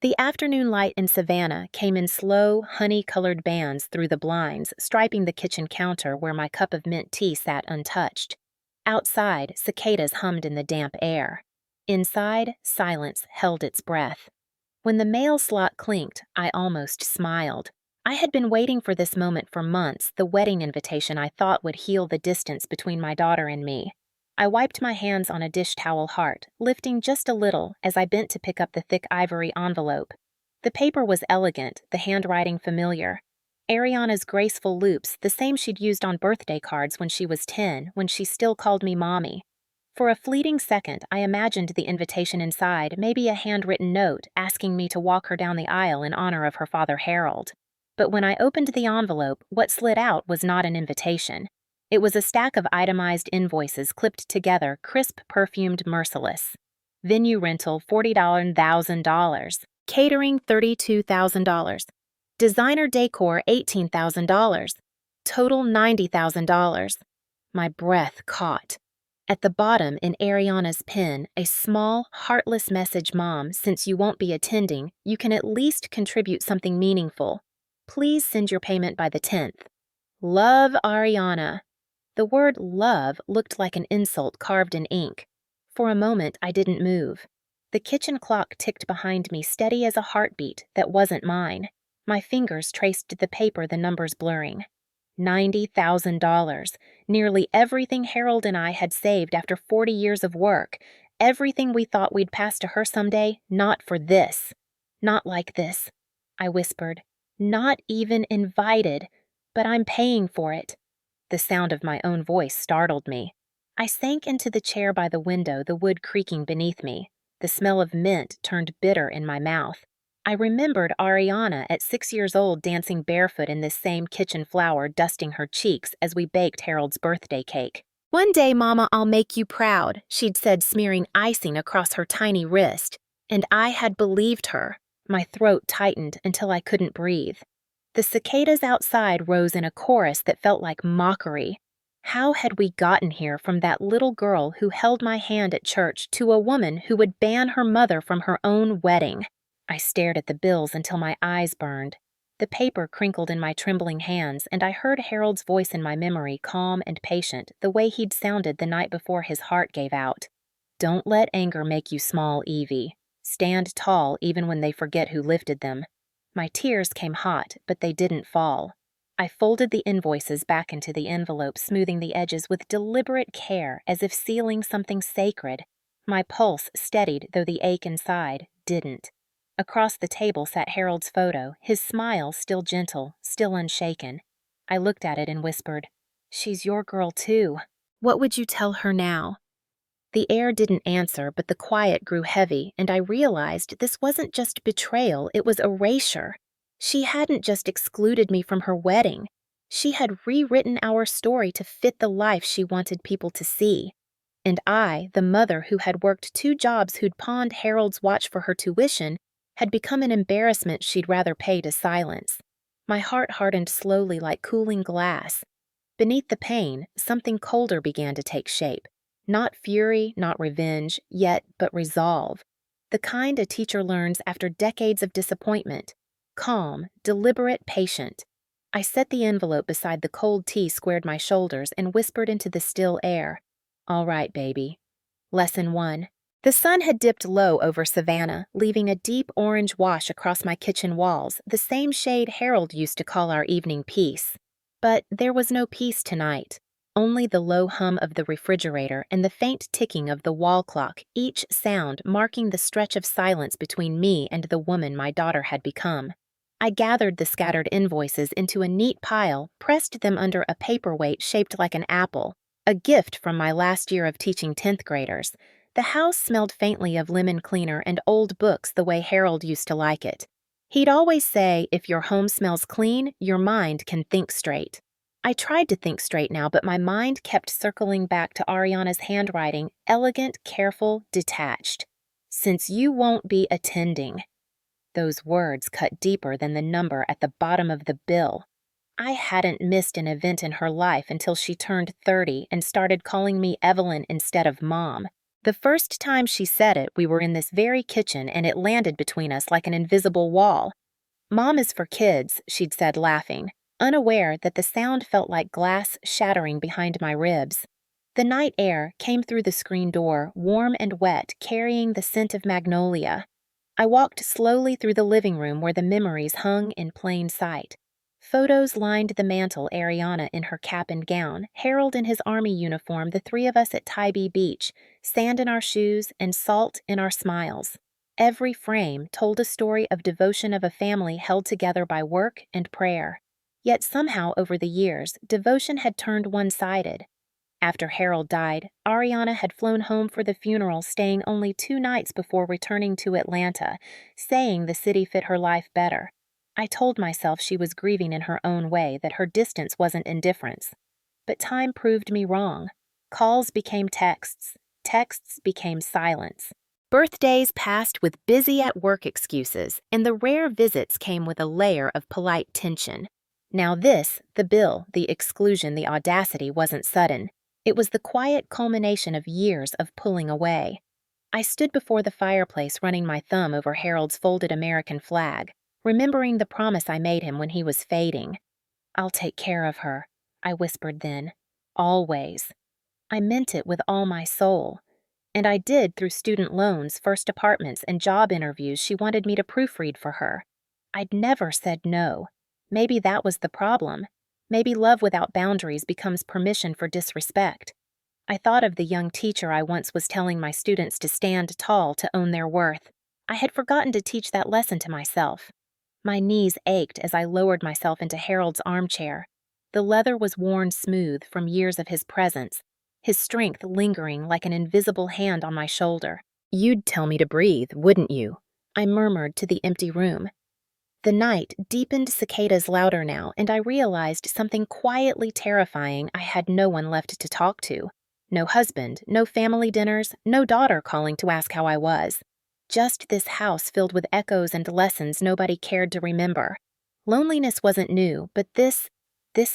The afternoon light in Savannah came in slow, honey-colored bands through the blinds, striping the kitchen counter where my cup of mint tea sat untouched. Outside, cicadas hummed in the damp air. Inside, silence held its breath. When the mail slot clinked, I almost smiled. I had been waiting for this moment for months, the wedding invitation I thought would heal the distance between my daughter and me. I wiped my hands on a dish towel heart, lifting just a little as I bent to pick up the thick ivory envelope. The paper was elegant, the handwriting familiar. Ariana's graceful loops, the same she'd used on birthday cards when she was 10, when she still called me Mommy. For a fleeting second, I imagined the invitation inside, maybe a handwritten note asking me to walk her down the aisle in honor of her father Harold. But when I opened the envelope, what slid out was not an invitation. It was a stack of itemized invoices clipped together, crisp, perfumed, merciless. Venue rental, $40,000. Catering, $32,000. Designer decor, $18,000. Total, $90,000. My breath caught. At the bottom, in Ariana's pen, a small, heartless message: Mom, since you won't be attending, you can at least contribute something meaningful. Please send your payment by the 10th. Love, Ariana. The word love looked like an insult carved in ink. For a moment, I didn't move. The kitchen clock ticked behind me, steady as a heartbeat that wasn't mine. My fingers traced the paper, the numbers blurring. $90,000. Nearly everything Harold and I had saved after 40 years of work. Everything we thought we'd pass to her someday, not for this. Not like this, I whispered. Not even invited, but I'm paying for it. The sound of my own voice startled me. I sank into the chair by the window, the wood creaking beneath me. The smell of mint turned bitter in my mouth. I remembered Ariana at 6 years old dancing barefoot in this same kitchen floor, dusting her cheeks as we baked Harold's birthday cake. One day, Mama, I'll make you proud, she'd said, smearing icing across her tiny wrist. And I had believed her. My throat tightened until I couldn't breathe. The cicadas outside rose in a chorus that felt like mockery. How had we gotten here from that little girl who held my hand at church to a woman who would ban her mother from her own wedding? I stared at the bills until my eyes burned. The paper crinkled in my trembling hands, and I heard Harold's voice in my memory, calm and patient, the way he'd sounded the night before his heart gave out. Don't let anger make you small, Evie. Stand tall even when they forget who lifted them. My tears came hot, but they didn't fall. I folded the invoices back into the envelope, smoothing the edges with deliberate care, as if sealing something sacred. My pulse steadied, though the ache inside didn't. Across the table sat Harold's photo, his smile still gentle, still unshaken. I looked at it and whispered, "She's your girl too. What would you tell her now?" The air didn't answer, but the quiet grew heavy, and I realized this wasn't just betrayal, it was erasure. She hadn't just excluded me from her wedding. She had rewritten our story to fit the life she wanted people to see. And I, the mother who had worked 2 jobs, who'd pawned Harold's watch for her tuition, had become an embarrassment she'd rather pay to silence. My heart hardened slowly like cooling glass. Beneath the pain, something colder began to take shape. Not fury, not revenge, yet but resolve. The kind a teacher learns after decades of disappointment. Calm, deliberate, patient. I set the envelope beside the cold tea, squared my shoulders, and whispered into the still air, "All right, baby." Lesson 1. The sun had dipped low over Savannah, leaving a deep orange wash across my kitchen walls, the same shade Harold used to call our evening peace. But there was no peace tonight. Only the low hum of the refrigerator and the faint ticking of the wall clock, each sound marking the stretch of silence between me and the woman my daughter had become. I gathered the scattered invoices into a neat pile, pressed them under a paperweight shaped like an apple, a gift from my last year of teaching 10th graders. The house smelled faintly of lemon cleaner and old books the way Harold used to like it. He'd always say, if your home smells clean, your mind can think straight. I tried to think straight now, but my mind kept circling back to Ariana's handwriting, elegant, careful, detached. Since you won't be attending. Those words cut deeper than the number at the bottom of the bill. I hadn't missed an event in her life until she turned 30 and started calling me Evelyn instead of Mom. The first time she said it, we were in this very kitchen and it landed between us like an invisible wall. "Mom is for kids," she'd said, laughing, unaware that the sound felt like glass shattering behind my ribs. The night air came through the screen door, warm and wet, carrying the scent of magnolia. I walked slowly through the living room where the memories hung in plain sight. Photos lined the mantel, Ariana in her cap and gown, Harold in his army uniform, the three of us at Tybee Beach, sand in our shoes and salt in our smiles. Every frame told a story of devotion of a family held together by work and prayer. Yet somehow over the years, devotion had turned one-sided. After Harold died, Ariana had flown home for the funeral, staying only 2 nights before returning to Atlanta, saying the city fit her life better. I told myself she was grieving in her own way, that her distance wasn't indifference. But time proved me wrong. Calls became texts. Texts became silence. Birthdays passed with busy at work excuses, and the rare visits came with a layer of polite tension. Now this, the bill, the exclusion, the audacity, wasn't sudden. It was the quiet culmination of years of pulling away. I stood before the fireplace running my thumb over Harold's folded American flag, remembering the promise I made him when he was fading. "I'll take care of her," I whispered then. "Always." I meant it with all my soul. And I did through student loans, first apartments, and job interviews she wanted me to proofread for her. I'd never said no. Maybe that was the problem. Maybe love without boundaries becomes permission for disrespect. I thought of the young teacher I once was telling my students to stand tall to own their worth. I had forgotten to teach that lesson to myself. My knees ached as I lowered myself into Harold's armchair. The leather was worn smooth from years of his presence, his strength lingering like an invisible hand on my shoulder. "You'd tell me to breathe, wouldn't you?" I murmured to the empty room. The night deepened, cicadas louder now, and I realized something quietly terrifying. I had no one left to talk to. No husband, no family dinners, no daughter calling to ask how I was. Just this house filled with echoes and lessons nobody cared to remember. Loneliness wasn't new, but this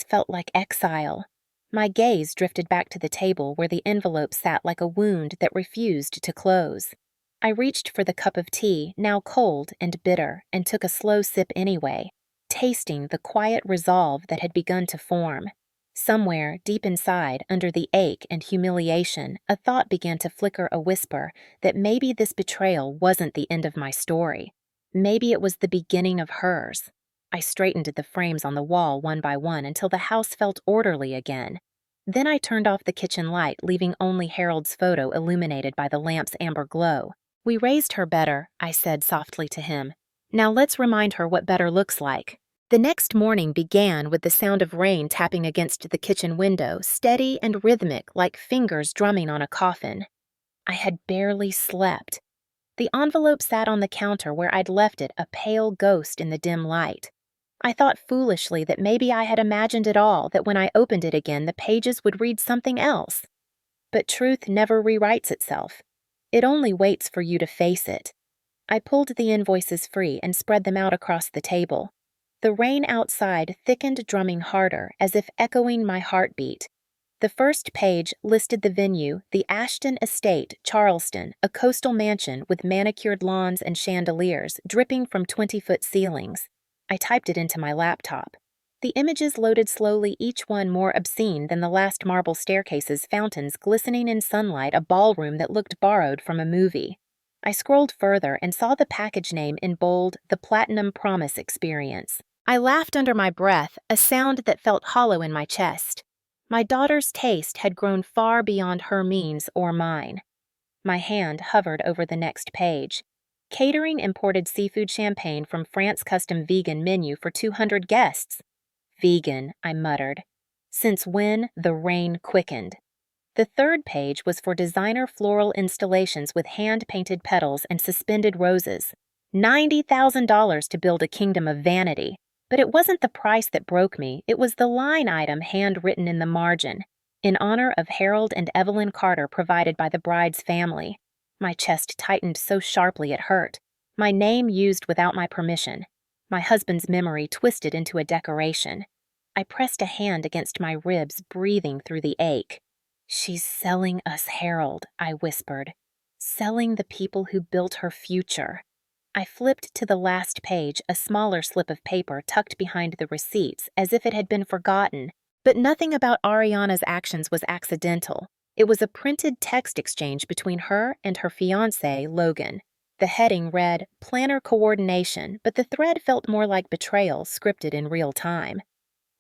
felt like exile. My gaze drifted back to the table where the envelope sat like a wound that refused to close. I reached for the cup of tea, now cold and bitter, and took a slow sip anyway, tasting the quiet resolve that had begun to form. Somewhere, deep inside, under the ache and humiliation, a thought began to flicker, a whisper that maybe this betrayal wasn't the end of my story. Maybe it was the beginning of hers. I straightened the frames on the wall one by one until the house felt orderly again. Then I turned off the kitchen light, leaving only Harold's photo illuminated by the lamp's amber glow. "We raised her better," I said softly to him. "Now let's remind her what better looks like." The next morning began with the sound of rain tapping against the kitchen window, steady and rhythmic like fingers drumming on a coffin. I had barely slept. The envelope sat on the counter where I'd left it, a pale ghost in the dim light. I thought foolishly that maybe I had imagined it all, that when I opened it again the pages would read something else. But truth never rewrites itself. It only waits for you to face it. I pulled the invoices free and spread them out across the table. The rain outside thickened, drumming harder, as if echoing my heartbeat. The first page listed the venue, the Ashton Estate, Charleston, a coastal mansion with manicured lawns and chandeliers dripping from 20-foot ceilings. I typed it into my laptop. The images loaded slowly, each one more obscene than the last: marble staircases, fountains glistening in sunlight, a ballroom that looked borrowed from a movie. I scrolled further and saw the package name in bold, the Platinum Promise Experience. I laughed under my breath, a sound that felt hollow in my chest. My daughter's taste had grown far beyond her means or mine. My hand hovered over the next page. Catering imported seafood champagne from France, custom vegan menu for 200 guests. "Vegan," I muttered. Since when the rain quickened. The third page was for designer floral installations with hand-painted petals and suspended roses. $90,000 to build a kingdom of vanity. But it wasn't the price that broke me, it was the line item handwritten in the margin, in honor of Harold and Evelyn Carter, provided by the bride's family. My chest tightened so sharply it hurt. My name used without my permission. My husband's memory twisted into a decoration. I pressed a hand against my ribs, breathing through the ache. "She's selling us Harold," I whispered. Selling the people who built her future. I flipped to the last page, a smaller slip of paper tucked behind the receipts as if it had been forgotten. But nothing about Ariana's actions was accidental. It was a printed text exchange between her and her fiancé, Logan. The heading read, Planner Coordination, but the thread felt more like betrayal scripted in real time.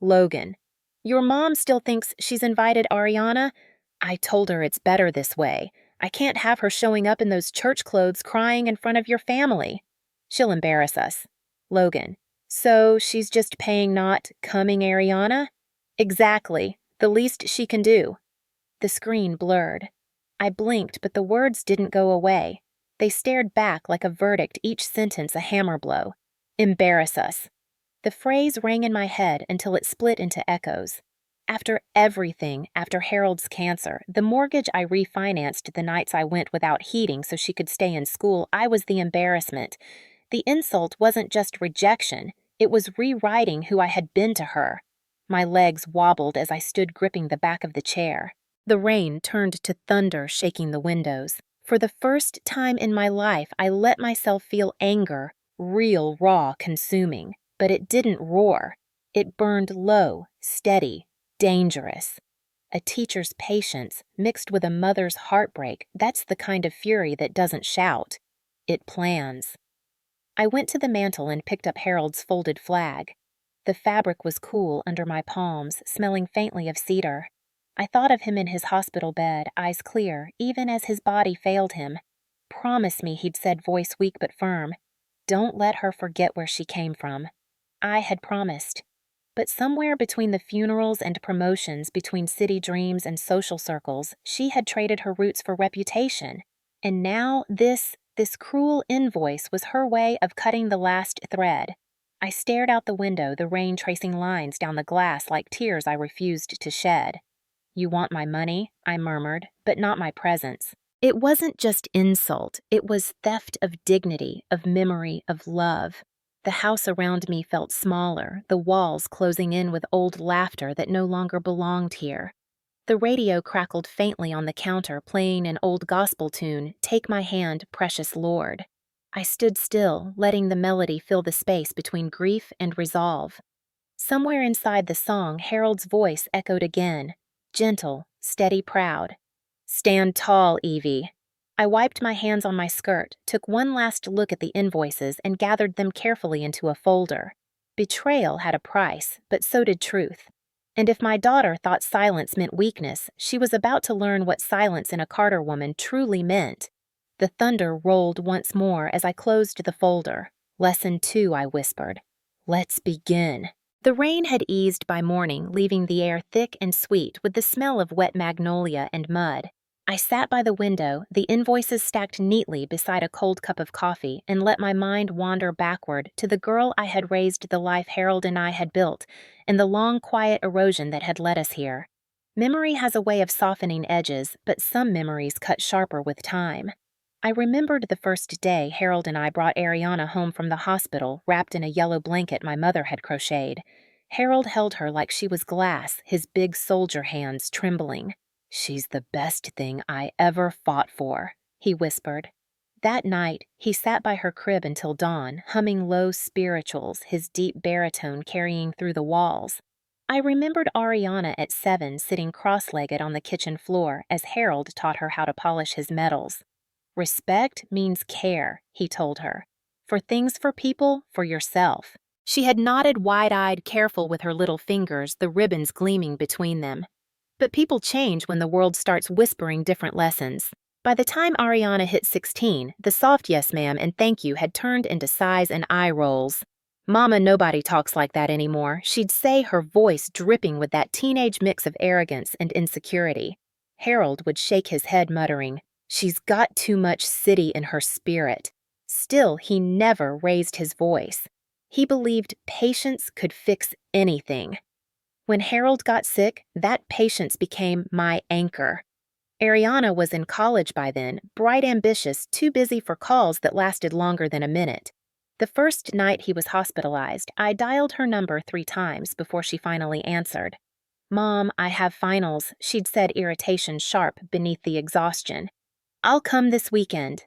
Logan, your mom still thinks she's invited Ariana? I told her it's better this way. I can't have her showing up in those church clothes crying in front of your family. She'll embarrass us. Logan, so she's just paying not coming Ariana? Exactly. The least she can do. The screen blurred. I blinked, but the words didn't go away. They stared back like a verdict, each sentence a hammer blow. Embarrass us. The phrase rang in my head until it split into echoes. After everything, after Harold's cancer, the mortgage I refinanced the nights I went without heating so she could stay in school, I was the embarrassment. The insult wasn't just rejection, it was rewriting who I had been to her. My legs wobbled as I stood gripping the back of the chair. The rain turned to thunder, shaking the windows. For the first time in my life, I let myself feel anger, real, raw, consuming. But it didn't roar. It burned low, steady, dangerous. A teacher's patience mixed with a mother's heartbreak, that's the kind of fury that doesn't shout. It plans. I went to the mantel and picked up Harold's folded flag. The fabric was cool under my palms, smelling faintly of cedar. I thought of him in his hospital bed, eyes clear, even as his body failed him. Promise me, he'd said, voice weak but firm. Don't let her forget where she came from. I had promised. But somewhere between the funerals and promotions, between city dreams and social circles, she had traded her roots for reputation. And now this cruel invoice was her way of cutting the last thread. I stared out the window, the rain tracing lines down the glass like tears I refused to shed. You want my money, I murmured, but not my presence. It wasn't just insult, it was theft of dignity, of memory, of love. The house around me felt smaller, the walls closing in with old laughter that no longer belonged here. The radio crackled faintly on the counter, playing an old gospel tune, Take My Hand, Precious Lord. I stood still, letting the melody fill the space between grief and resolve. Somewhere inside the song, Harold's voice echoed again, gentle, steady, proud. Stand tall, Evie. I wiped my hands on my skirt, took one last look at the invoices, and gathered them carefully into a folder. Betrayal had a price, but so did truth. And if my daughter thought silence meant weakness, she was about to learn what silence in a Carter woman truly meant. The thunder rolled once more as I closed the folder. Lesson 2, I whispered. Let's begin. The rain had eased by morning, leaving the air thick and sweet with the smell of wet magnolia and mud. I sat by the window, the invoices stacked neatly beside a cold cup of coffee, and let my mind wander backward to the girl I had raised, the life Harold and I had built, and the long, quiet erosion that had led us here. Memory has a way of softening edges, but some memories cut sharper with time. I remembered the first day Harold and I brought Ariana home from the hospital, wrapped in a yellow blanket my mother had crocheted. Harold held her like she was glass, his big soldier hands trembling. She's the best thing I ever fought for, he whispered. That night, he sat by her crib until dawn, humming low spirituals, his deep baritone carrying through the walls. I remembered Ariana at 7 sitting cross-legged on the kitchen floor as Harold taught her how to polish his metals. Respect means care, he told her. For things, for people, for yourself. She had nodded wide-eyed, careful with her little fingers, the ribbons gleaming between them. But people change when the world starts whispering different lessons. By the time Ariana hit 16, the soft yes ma'am and thank you had turned into sighs and eye rolls. Mama, nobody talks like that anymore, she'd say, her voice dripping with that teenage mix of arrogance and insecurity. Harold would shake his head, muttering, She's got too much city in her spirit. Still, he never raised his voice. He believed patience could fix anything. When Harold got sick, that patience became my anchor. Ariana was in college by then, bright, ambitious, too busy for calls that lasted longer than a minute. The first night he was hospitalized, I dialed her number 3 times before she finally answered. Mom, I have finals, she'd said, irritation sharp beneath the exhaustion. "I'll come this weekend."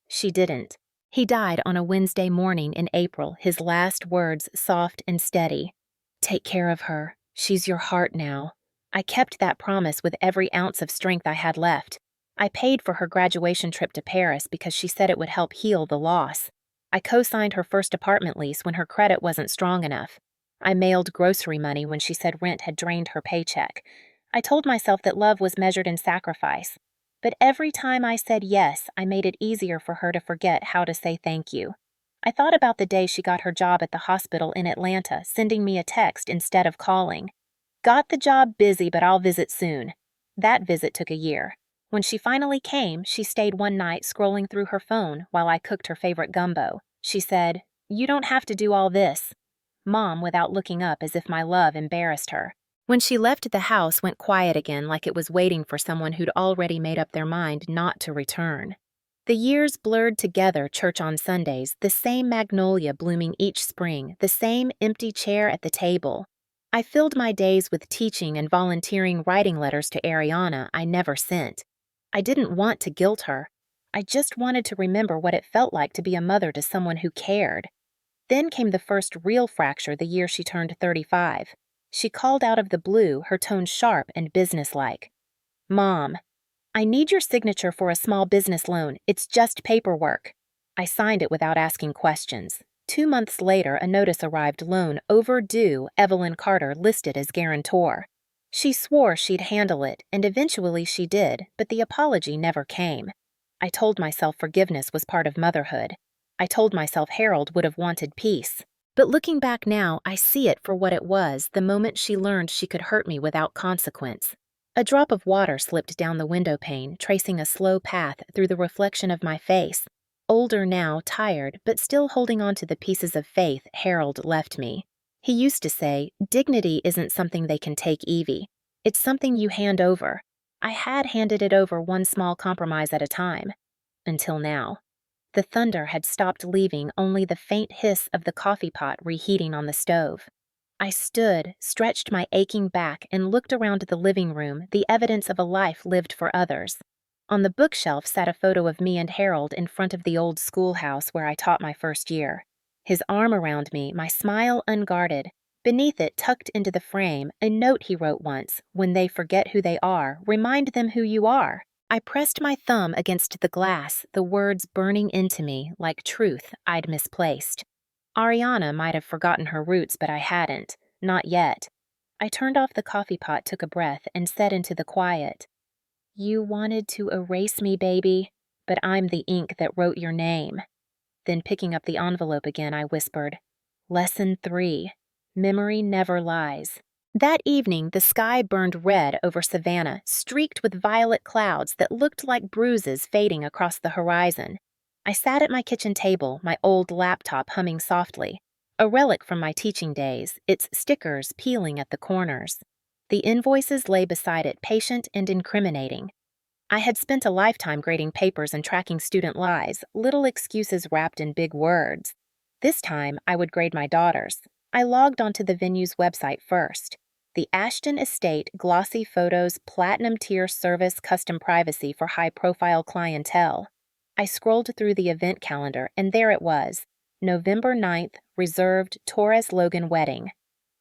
She didn't. He died on a Wednesday morning in April, his last words soft and steady. "Take care of her. She's your heart now." I kept that promise with every ounce of strength I had left. I paid for her graduation trip to Paris because she said it would help heal the loss. I co-signed her first apartment lease when her credit wasn't strong enough. I mailed grocery money when she said rent had drained her paycheck. I told myself that love was measured in sacrifice. But every time I said yes, I made it easier for her to forget how to say thank you. I thought about the day she got her job at the hospital in Atlanta, sending me a text instead of calling. "Got the job, busy, but I'll visit soon." That visit took a year. When she finally came, she stayed one night scrolling through her phone while I cooked her favorite gumbo. She said, "You don't have to do all this." Mom, without looking up as if my love embarrassed her. When she left, the house went quiet again, like it was waiting for someone who'd already made up their mind not to return. The years blurred together, church on Sundays, the same magnolia blooming each spring, the same empty chair at the table. I filled my days with teaching and volunteering writing letters to Ariana I never sent. I didn't want to guilt her. I just wanted to remember what it felt like to be a mother to someone who cared. Then came the first real fracture the year she turned 35. She called out of the blue, her tone sharp and businesslike. "Mom, I need your signature for a small business loan. It's just paperwork." I signed it without asking questions. 2 months later, a notice arrived, loan overdue, Evelyn Carter listed as guarantor. She swore she'd handle it, and eventually she did, but the apology never came. I told myself forgiveness was part of motherhood. I told myself Harold would have wanted peace. But looking back now, I see it for what it was the moment she learned she could hurt me without consequence. A drop of water slipped down the window pane, tracing a slow path through the reflection of my face. Older now, tired, but still holding on to the pieces of faith Harold left me. He used to say, "Dignity isn't something they can take, Evie. It's something you hand over." I had handed it over one small compromise at a time. Until now. The thunder had stopped leaving, only the faint hiss of the coffee pot reheating on the stove. I stood, stretched my aching back, and looked around the living room, the evidence of a life lived for others. On the bookshelf sat a photo of me and Harold in front of the old schoolhouse where I taught my first year. His arm around me, my smile unguarded. Beneath it, tucked into the frame, a note he wrote once, "When they forget who they are, remind them who you are." I pressed my thumb against the glass, the words burning into me like truth I'd misplaced. Ariana might have forgotten her roots, but I hadn't. Not yet. I turned off the coffee pot, took a breath, and said into the quiet, "You wanted to erase me, baby, but I'm the ink that wrote your name." Then picking up the envelope again, I whispered, "Lesson 3. Memory never lies." That evening, the sky burned red over Savannah, streaked with violet clouds that looked like bruises fading across the horizon. I sat at my kitchen table, my old laptop humming softly, a relic from my teaching days, its stickers peeling at the corners. The invoices lay beside it, patient and incriminating. I had spent a lifetime grading papers and tracking student lies, little excuses wrapped in big words. This time, I would grade my daughters. I logged onto the venue's website first. The Ashton Estate glossy photos, platinum tier service, custom privacy for high-profile clientele. I scrolled through the event calendar, and there it was, November 9th, reserved Torres Logan wedding.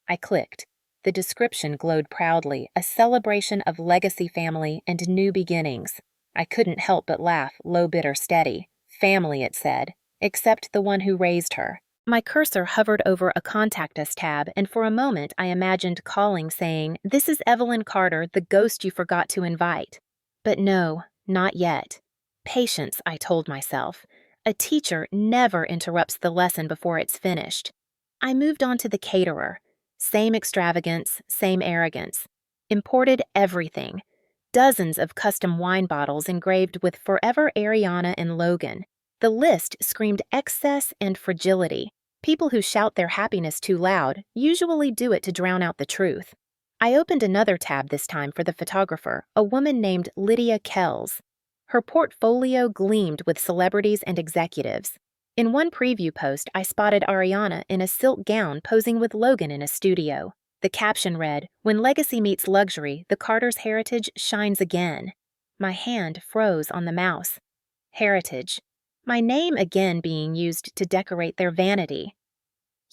I clicked. The description glowed proudly, a celebration of legacy family and new beginnings. I couldn't help but laugh, low, bitter, steady. Family, it said, except the one who raised her. My cursor hovered over a Contact Us tab, and for a moment I imagined calling saying, "This is Evelyn Carter, the ghost you forgot to invite." But no, not yet. Patience, I told myself. A teacher never interrupts the lesson before it's finished. I moved on to the caterer. Same extravagance, same arrogance. Imported everything. Dozens of custom wine bottles engraved with Forever Ariana and Logan. The list screamed excess and fragility. People who shout their happiness too loud usually do it to drown out the truth. I opened another tab this time for the photographer, a woman named Lydia Kells. Her portfolio gleamed with celebrities and executives. In one preview post, I spotted Ariana in a silk gown posing with Logan in a studio. The caption read, "When legacy meets luxury, the Carter's heritage shines again." My hand froze on the mouse. heritage. My name again being used to decorate their vanity.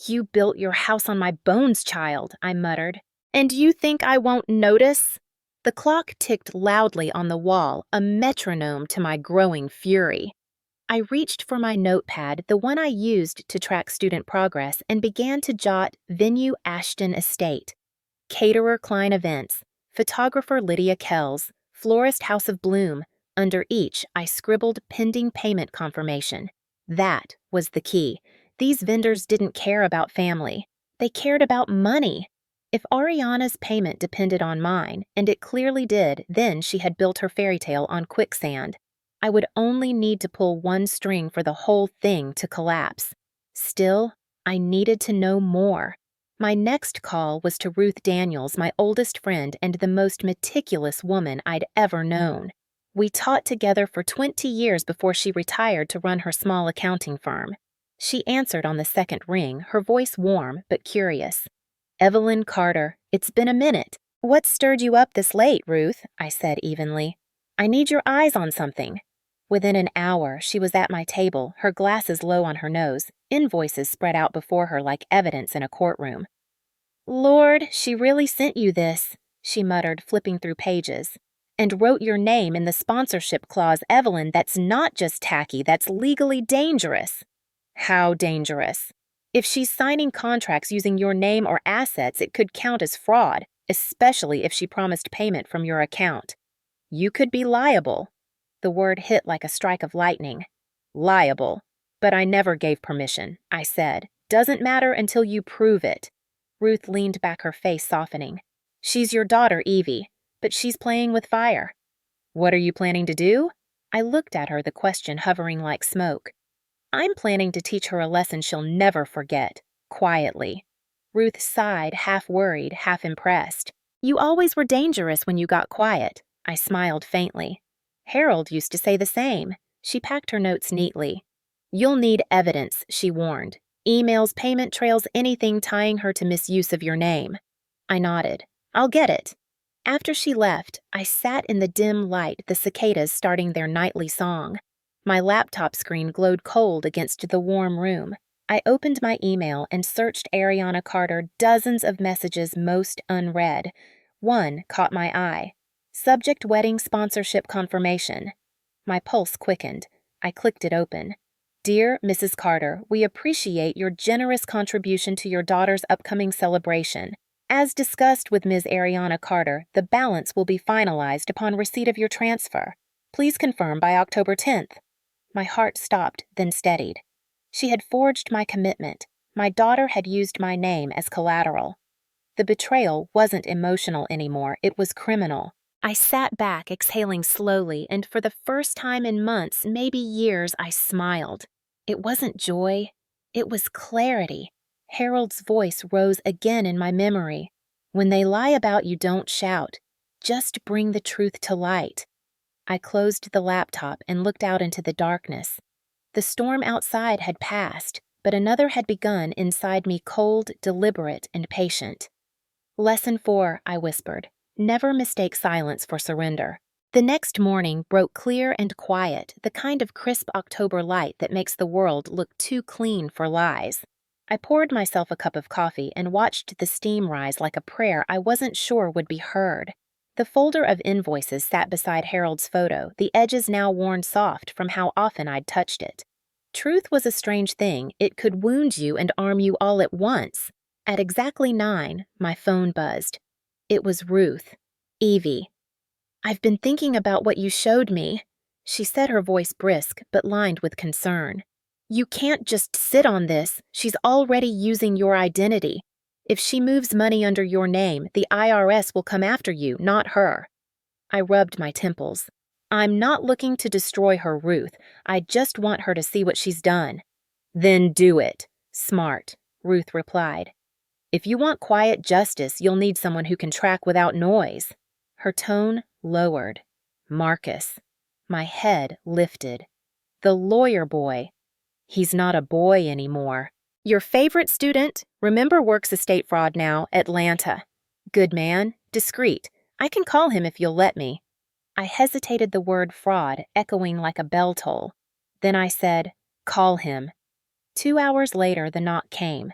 You built your house on my bones, child, I muttered. And you think I won't notice? The clock ticked loudly on the wall, a metronome to my growing fury. I reached for my notepad, the one I used to track student progress, and began to jot venue Ashton Estate, caterer Klein Events, photographer Lydia Kells, florist House of Bloom. Under each, I scribbled pending payment confirmation. That was the key. These vendors didn't care about family. They cared about money. If Ariana's payment depended on mine, and it clearly did, then she had built her fairy tale on quicksand. I would only need to pull one string for the whole thing to collapse. Still, I needed to know more. My next call was to Ruth Daniels, my oldest friend and the most meticulous woman I'd ever known. We taught together for 20 years before she retired to run her small accounting firm. She answered on the second ring, her voice warm but curious. Evelyn Carter, it's been a minute. What stirred you up this late, Ruth? I said evenly. I need your eyes on something. Within an hour, she was at my table, her glasses low on her nose, invoices spread out before her like evidence in a courtroom. Lord, she really sent you this, she muttered, flipping through pages. And wrote your name in the sponsorship clause, Evelyn. That's not just tacky, that's legally dangerous. How dangerous? If she's signing contracts using your name or assets, it could count as fraud, especially if she promised payment from your account. You could be liable. The word hit like a strike of lightning. Liable. But I never gave permission, I said. Doesn't matter until you prove it. Ruth leaned back, her face softening. She's your daughter, Evie, but she's playing with fire. What are you planning to do? I looked at her, the question hovering like smoke. I'm planning to teach her a lesson she'll never forget, quietly. Ruth sighed, half worried, half impressed. You always were dangerous when you got quiet. I smiled faintly. Harold used to say the same. She packed her notes neatly. You'll need evidence, she warned. Emails, payment trails, anything tying her to misuse of your name. I nodded. I'll get it. After she left, I sat in the dim light, the cicadas starting their nightly song. My laptop screen glowed cold against the warm room. I opened my email and searched Ariana Carter, dozens of messages most unread. One caught my eye. Subject wedding sponsorship confirmation. My pulse quickened. I clicked it open. Dear Mrs. Carter, we appreciate your generous contribution to your daughter's upcoming celebration. As discussed with Ms. Ariana Carter, the balance will be finalized upon receipt of your transfer. Please confirm by October 10th. My heart stopped, then steadied. She had forged my commitment. My daughter had used my name as collateral. The betrayal wasn't emotional anymore, it was criminal. I sat back, exhaling slowly, and for the first time in months, maybe years, I smiled. It wasn't joy, it was clarity. Harold's voice rose again in my memory. When they lie about you, don't shout. Just bring the truth to light. I closed the laptop and looked out into the darkness. The storm outside had passed, but another had begun inside me, cold, deliberate, and patient. Lesson 4, I whispered. Never mistake silence for surrender. The next morning broke clear and quiet, the kind of crisp October light that makes the world look too clean for lies. I poured myself a cup of coffee and watched the steam rise like a prayer I wasn't sure would be heard. The folder of invoices sat beside Harold's photo, the edges now worn soft from how often I'd touched it. Truth was a strange thing. It could wound you and arm you all at once. At exactly 9, my phone buzzed. It was Ruth. Evie. I've been thinking about what you showed me. She said, her voice brisk but lined with concern. You can't just sit on this. She's already using your identity. If she moves money under your name, the IRS will come after you, not her. I rubbed my temples. I'm not looking to destroy her, Ruth. I just want her to see what she's done. Then do it. Smart, Ruth replied. If you want quiet justice, you'll need someone who can track without noise. Her tone lowered. Marcus. My head lifted. The lawyer boy. He's not a boy anymore. Your favorite student, remember works estate fraud now, Atlanta. Good man, discreet. I can call him if you'll let me. I hesitated, the word fraud echoing like a bell toll. Then I said, "Call him." 2 hours later, the knock came.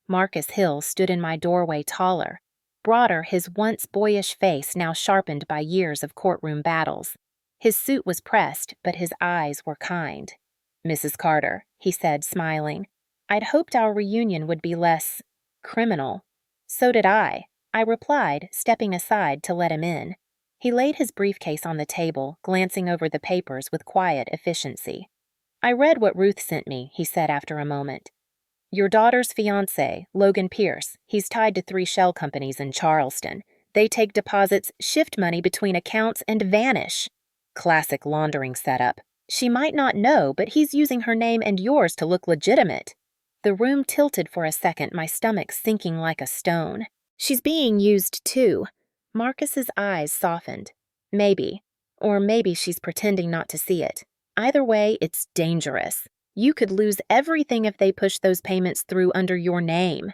Marcus Hill stood in my doorway, taller, broader, his once boyish face now sharpened by years of courtroom battles. His suit was pressed, but his eyes were kind. "Mrs. Carter," he said, smiling. I'd hoped our reunion would be less criminal. "So did I replied, stepping aside to let him in. He laid his briefcase on the table, glancing over the papers with quiet efficiency. "I read what Ruth sent me," he said after a moment. "Your daughter's fiancé, Logan Pierce, he's tied to 3 shell companies in Charleston. They take deposits, shift money between accounts, and vanish. Classic laundering setup. She might not know, but he's using her name and yours to look legitimate." The room tilted for a second, my stomach sinking like a stone. "She's being used too." Marcus's eyes softened. "Maybe. Or maybe she's pretending not to see it. Either way, it's dangerous. You could lose everything if they push those payments through under your name."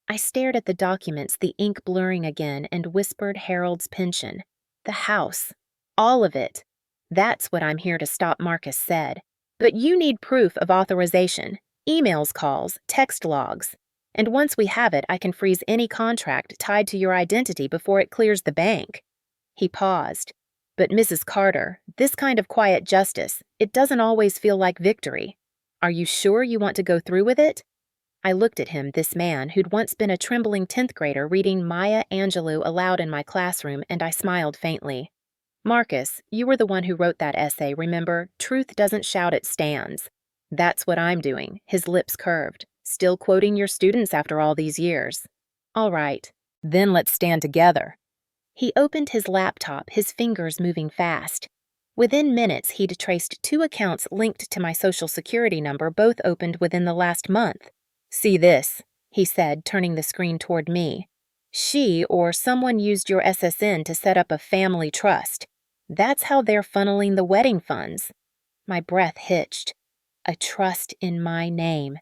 I stared at the documents, the ink blurring again, and whispered Harold's pension. The house. All of it. "That's what I'm here to stop," Marcus said. "But you need proof of authorization. Emails, calls, text logs. And once we have it, I can freeze any contract tied to your identity before it clears the bank." He paused. "But Mrs. Carter, this kind of quiet justice, it doesn't always feel like victory. Are you sure you want to go through with it?" I looked at him, this man who'd once been a trembling 10th grader reading Maya Angelou aloud in my classroom, and I smiled faintly. "Marcus, you were the one who wrote that essay, remember? Truth doesn't shout, it stands." "That's what I'm doing," his lips curved. "Still quoting your students after all these years." "All right, then let's stand together." He opened his laptop, his fingers moving fast. Within minutes, he'd traced 2 accounts linked to my social security number, both opened within the last month. "See this," he said, turning the screen toward me. "She or someone used your SSN to set up a family trust. That's how they're funneling the wedding funds." My breath hitched. A trust in my name.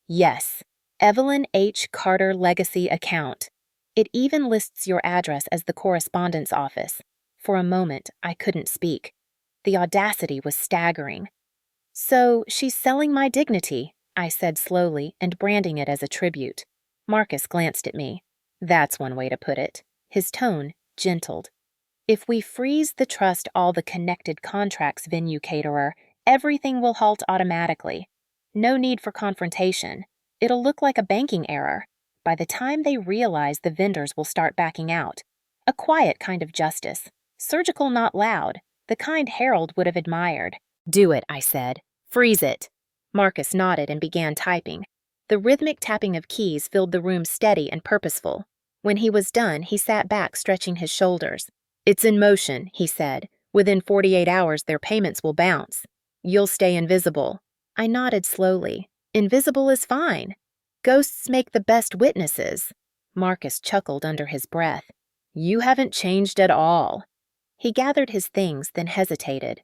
Yes, Evelyn H. Carter Legacy Account. It even lists your address as the correspondence office. For a moment, I couldn't speak. The audacity was staggering. "So she's selling my dignity," I said slowly, and branding it as a tribute. Marcus glanced at me. "That's one way to put it." His tone gentled. "If we freeze the trust, all the connected contracts, venue caterer, everything will halt automatically. No need for confrontation. It'll look like a banking error. By the time they realize, the vendors will start backing out. A quiet kind of justice. Surgical, not loud. The kind Harold would have admired." "Do it," I said. "Freeze it." Marcus nodded and began typing. The rhythmic tapping of keys filled the room steady and purposeful. When he was done, he sat back, stretching his shoulders. "It's in motion," he said. "Within 48 hours, their payments will bounce. You'll stay invisible." I nodded slowly. "Invisible is fine. Ghosts make the best witnesses." Marcus chuckled under his breath. "You haven't changed at all." He gathered his things, then hesitated.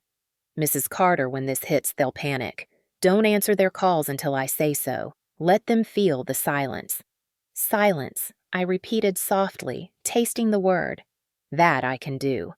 "Mrs. Carter, when this hits, they'll panic. Don't answer their calls until I say so. Let them feel the silence." "Silence," I repeated softly, tasting the word. "That I can do."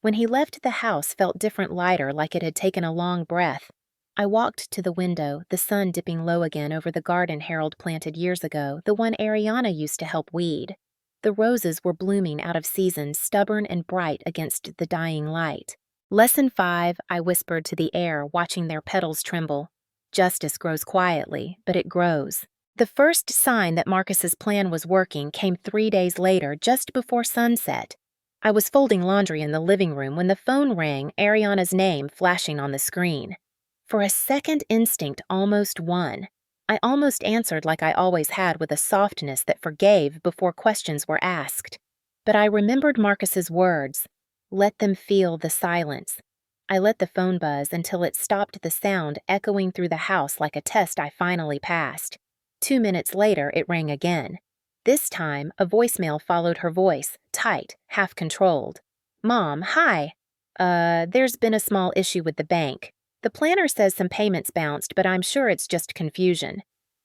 When he left, the house felt different, lighter, like it had taken a long breath. I walked to the window, the sun dipping low again over the garden Harold planted years ago, the one Ariana used to help weed. The roses were blooming out of season, stubborn and bright against the dying light. "Lesson 5, I whispered to the air, watching their petals tremble. Justice grows quietly, but it grows. The first sign that Marcus's plan was working came 3 days later, just before sunset. I was folding laundry in the living room when the phone rang, Ariana's name flashing on the screen. For a second, instinct almost won. I almost answered like I always had, with a softness that forgave before questions were asked. But I remembered Marcus's words. Let them feel the silence. I let the phone buzz until it stopped, the sound echoing through the house like a test I finally passed. 2 minutes later, it rang again. This time, a voicemail followed her voice, tight, half-controlled. "Mom, hi. There's been a small issue with the bank. The planner says some payments bounced, but I'm sure it's just confusion.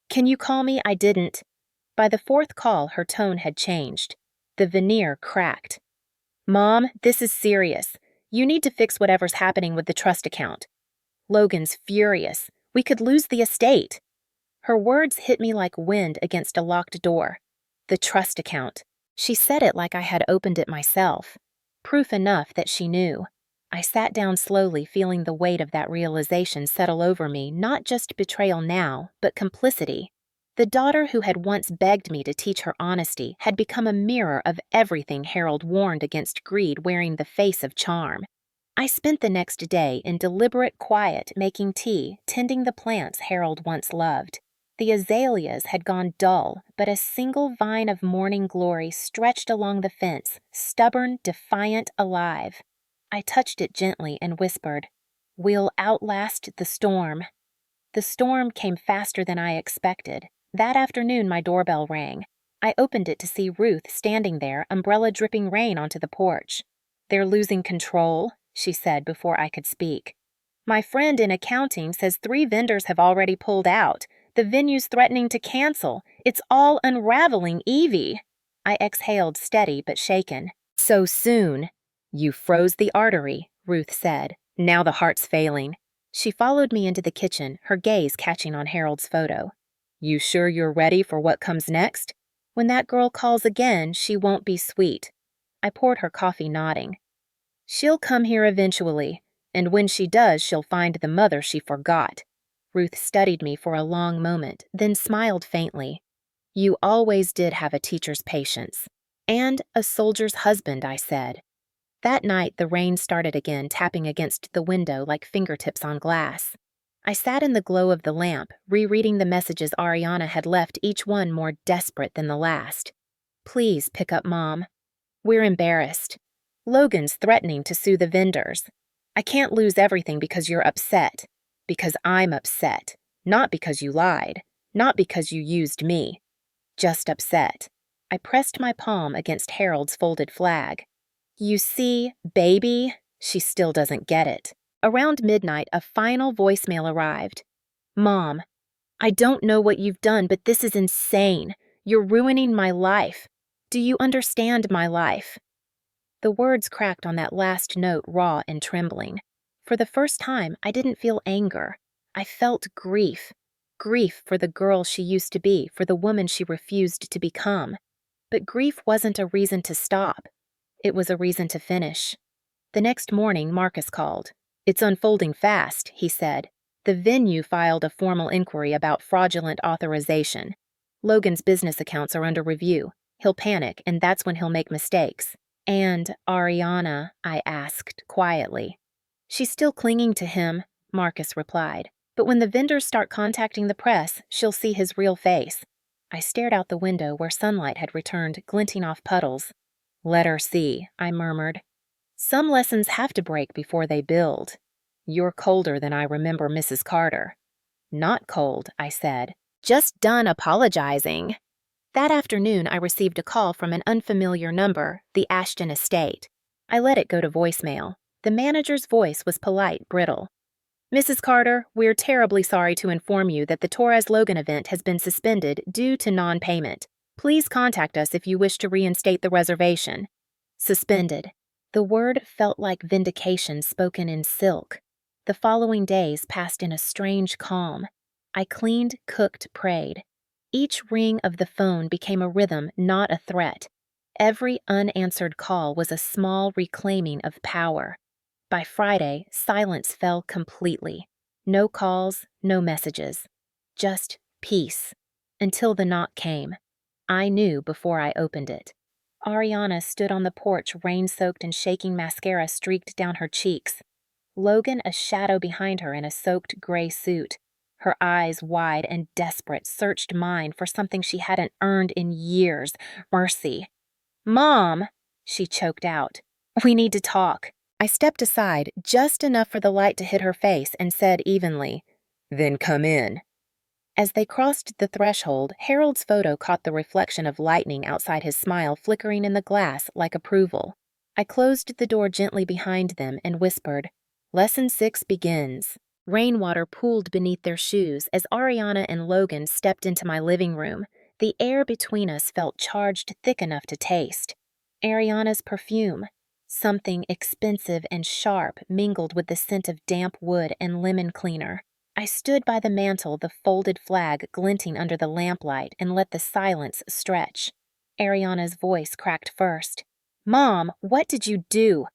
Can you call me? I didn't." By the 4th call, her tone had changed. The veneer cracked. "Mom, this is serious. You need to fix whatever's happening with the trust account. Logan's furious. We could lose the estate. Her words hit me like wind against a locked door. The trust account. She said it like I had opened it myself. Proof enough that she knew. I sat down slowly, feeling the weight of that realization settle over me, not just betrayal now, but complicity. The daughter who had once begged me to teach her honesty had become a mirror of everything Harold warned against greed wearing the face of charm. I spent the next day in deliberate quiet making tea, tending the plants Harold once loved. The azaleas had gone dull, but a single vine of morning glory stretched along the fence, stubborn, defiant, alive. I touched it gently and whispered, "We'll outlast the storm." The storm came faster than I expected. That afternoon my doorbell rang. I opened it to see Ruth standing there, umbrella dripping rain onto the porch. "They're losing control," she said before I could speak. "My friend in accounting says 3 vendors have already pulled out. The venue's threatening to cancel. It's all unraveling, Evie." I exhaled, steady but shaken. "So soon?" "You froze the artery," Ruth said. "Now the heart's failing." She followed me into the kitchen, her gaze catching on Harold's photo. "You sure you're ready for what comes next? When that girl calls again, she won't be sweet." I poured her coffee, nodding. "She'll come here eventually, and when she does, she'll find the mother she forgot." Ruth studied me for a long moment, then smiled faintly. "You always did have a teacher's patience. And a soldier's husband," I said. That night, the rain started again, tapping against the window like fingertips on glass. I sat in the glow of the lamp, rereading the messages Ariana had left, each one more desperate than the last. "Please pick up Mom. We're embarrassed. Logan's threatening to sue the vendors. I can't lose everything because you're upset. Because I'm upset. Not because you lied. Not because you used me. Just upset." I pressed my palm against Harold's folded flag. "You see, baby," she still doesn't get it. Around midnight, a final voicemail arrived. "Mom, I don't know what you've done, but this is insane. You're ruining my life. Do you understand my life?" The words cracked on that last note, raw and trembling. For the first time, I didn't feel anger. I felt grief. Grief for the girl she used to be, for the woman she refused to become. But grief wasn't a reason to stop. It was a reason to finish. The next morning, Marcus called. "It's unfolding fast," he said. "The venue filed a formal inquiry about fraudulent authorization. Logan's business accounts are under review. He'll panic, and that's when he'll make mistakes." "And Ariana?" I asked quietly. "She's still clinging to him," Marcus replied. "But when the vendors start contacting the press, she'll see his real face." I stared out the window where sunlight had returned, glinting off puddles. "Let her see," I murmured. "Some lessons have to break before they build. You're colder than I remember Mrs. Carter." "Not cold," I said. "Just done apologizing." That afternoon, I received a call from an unfamiliar number, the Ashton estate. I let it go to voicemail. The manager's voice was polite, brittle. "Mrs. Carter, we're terribly sorry to inform you that the Torres Logan event has been suspended due to non-payment. Please contact us if you wish to reinstate the reservation." Suspended. The word felt like vindication spoken in silk. The following days passed in a strange calm. I cleaned, cooked, prayed. Each ring of the phone became a rhythm, not a threat. Every unanswered call was a small reclaiming of power. By Friday, silence fell completely. No calls, no messages. Just peace. Until the knock came. I knew before I opened it. Ariana stood on the porch, rain-soaked and shaking mascara streaked down her cheeks. Logan, a shadow behind her in a soaked gray suit. Her eyes, wide and desperate, searched mine for something she hadn't earned in years, mercy. "Mom," she choked out. "We need to talk." I stepped aside, just enough for the light to hit her face, and said evenly, "Then come in." As they crossed the threshold, Harold's photo caught the reflection of lightning outside his smile flickering in the glass like approval. I closed the door gently behind them and whispered, "Lesson 6 begins." Rainwater pooled beneath their shoes as Ariana and Logan stepped into my living room. The air between us felt charged thick enough to taste. Ariana's perfume. Something expensive and sharp mingled with the scent of damp wood and lemon cleaner. I stood by the mantel, the folded flag glinting under the lamplight, and let the silence stretch. Ariana's voice cracked first. "Mom, what did you do?"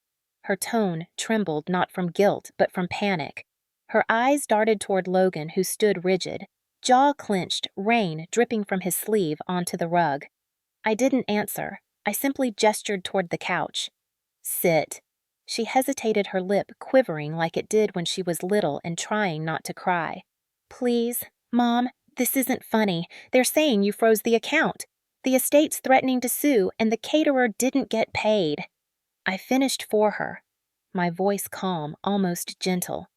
Her tone trembled not from guilt, but from panic. Her eyes darted toward Logan, who stood rigid, jaw clenched, rain dripping from his sleeve onto the rug. I didn't answer. I simply gestured toward the couch. "Sit." She hesitated, her lip quivering like it did when she was little and trying not to cry. "Please, Mom, this isn't funny. They're saying you froze the account. The estate's threatening to sue, and the caterer didn't get paid." I finished for her, my voice calm, almost gentle.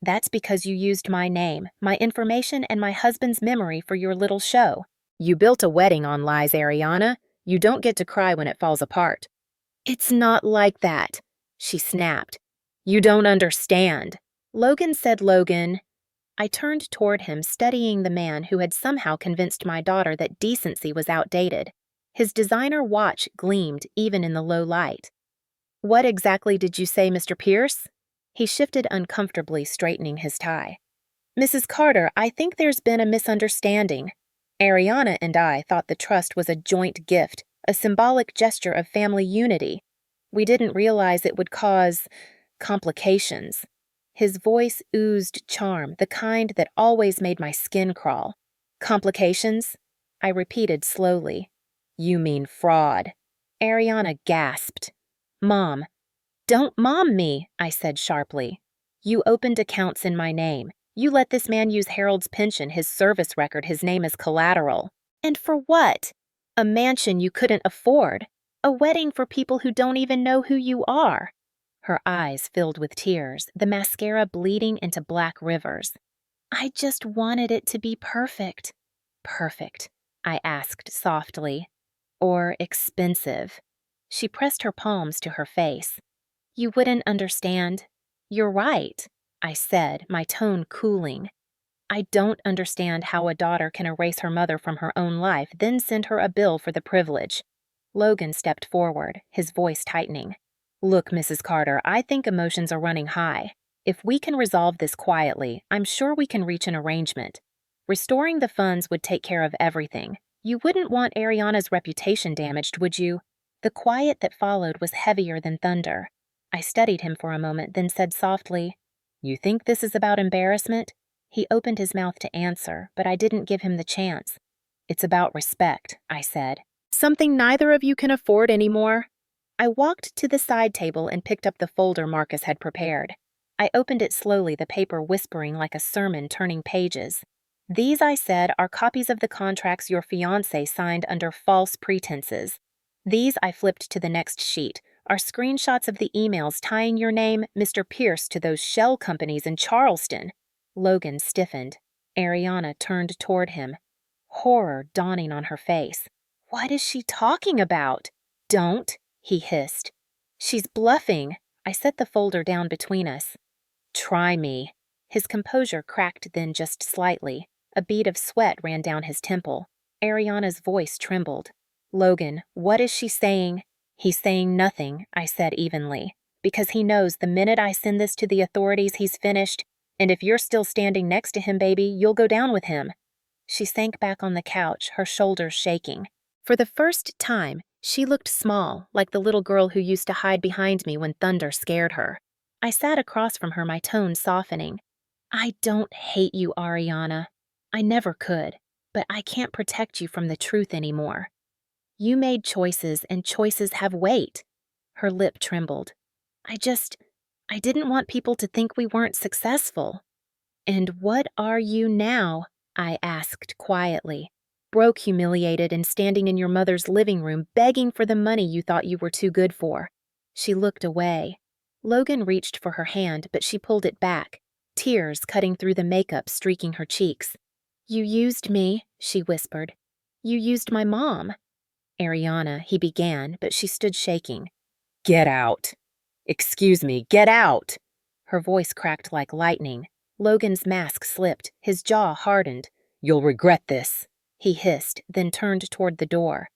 "That's because you used my name, my information, and my husband's memory for your little show. You built a wedding on lies, Ariana. You don't get to cry when it falls apart." "It's not like that," she snapped. "You don't understand." Logan said Logan. I turned toward him, studying the man who had somehow convinced my daughter that decency was outdated. His designer watch gleamed even in the low light. "What exactly did you say, Mr. Pierce?" He shifted uncomfortably, straightening his tie. "Mrs. Carter, I think there's been a misunderstanding. Ariana and I thought the trust was a joint gift, a symbolic gesture of family unity. We didn't realize it would cause complications." His voice oozed charm, the kind that always made my skin crawl. "Complications?" I repeated slowly. "You mean fraud." Ariana gasped. "Mom." "Don't mom me," I said sharply. "You opened accounts in my name. You let this man use Harold's pension, his service record, his name as collateral. And for what? A mansion you couldn't afford. A wedding for people who don't even know who you are." Her eyes filled with tears, the mascara bleeding into black rivers. "I just wanted it to be perfect." "Perfect?" I asked softly. "Or expensive?" She pressed her palms to her face. "You wouldn't understand." "You're right," I said, my tone cooling. "I don't understand how a daughter can erase her mother from her own life, then send her a bill for the privilege." Logan stepped forward, his voice tightening. "Look, Mrs. Carter, I think emotions are running high. If we can resolve this quietly, I'm sure we can reach an arrangement. Restoring the funds would take care of everything. You wouldn't want Ariana's reputation damaged, would you?" The quiet that followed was heavier than thunder. I studied him for a moment, then said softly, "You think this is about embarrassment?" He opened his mouth to answer, but I didn't give him the chance. "It's about respect," I said. "Something neither of you can afford anymore." I walked to the side table and picked up the folder Marcus had prepared. I opened it slowly, the paper whispering like a sermon turning pages. "These," I said, "are copies of the contracts your fiancé signed under false pretenses. These," I flipped to the next sheet, "are screenshots of the emails tying your name, Mr. Pierce, to those shell companies in Charleston." Logan stiffened. Ariana turned toward him, horror dawning on her face. "What is she talking about?" "Don't," he hissed. "She's bluffing." I set the folder down between us. "Try me." His composure cracked then just slightly. A bead of sweat ran down his temple. Ariana's voice trembled. "Logan, what is she saying?" "He's saying nothing," I said evenly, "because he knows the minute I send this to the authorities, he's finished. And if you're still standing next to him, baby, you'll go down with him." She sank back on the couch, her shoulders shaking. For the first time, she looked small, like the little girl who used to hide behind me when thunder scared her. I sat across from her, my tone softening. "I don't hate you, Ariana. I never could, but I can't protect you from the truth anymore. You made choices, and choices have weight." Her lip trembled. I didn't want people to think we weren't successful." "And what are you now?" I asked quietly. "Broke, humiliated, and standing in your mother's living room begging for the money you thought you were too good for." She looked away. Logan reached for her hand, but she pulled it back, tears cutting through the makeup streaking her cheeks. "You used me," she whispered. "You used my mom." "Ariana," he began, but she stood shaking. "Get out." "Excuse me, get out." Her voice cracked like lightning. Logan's mask slipped, his jaw hardened. "You'll regret this," he hissed, then turned toward the door.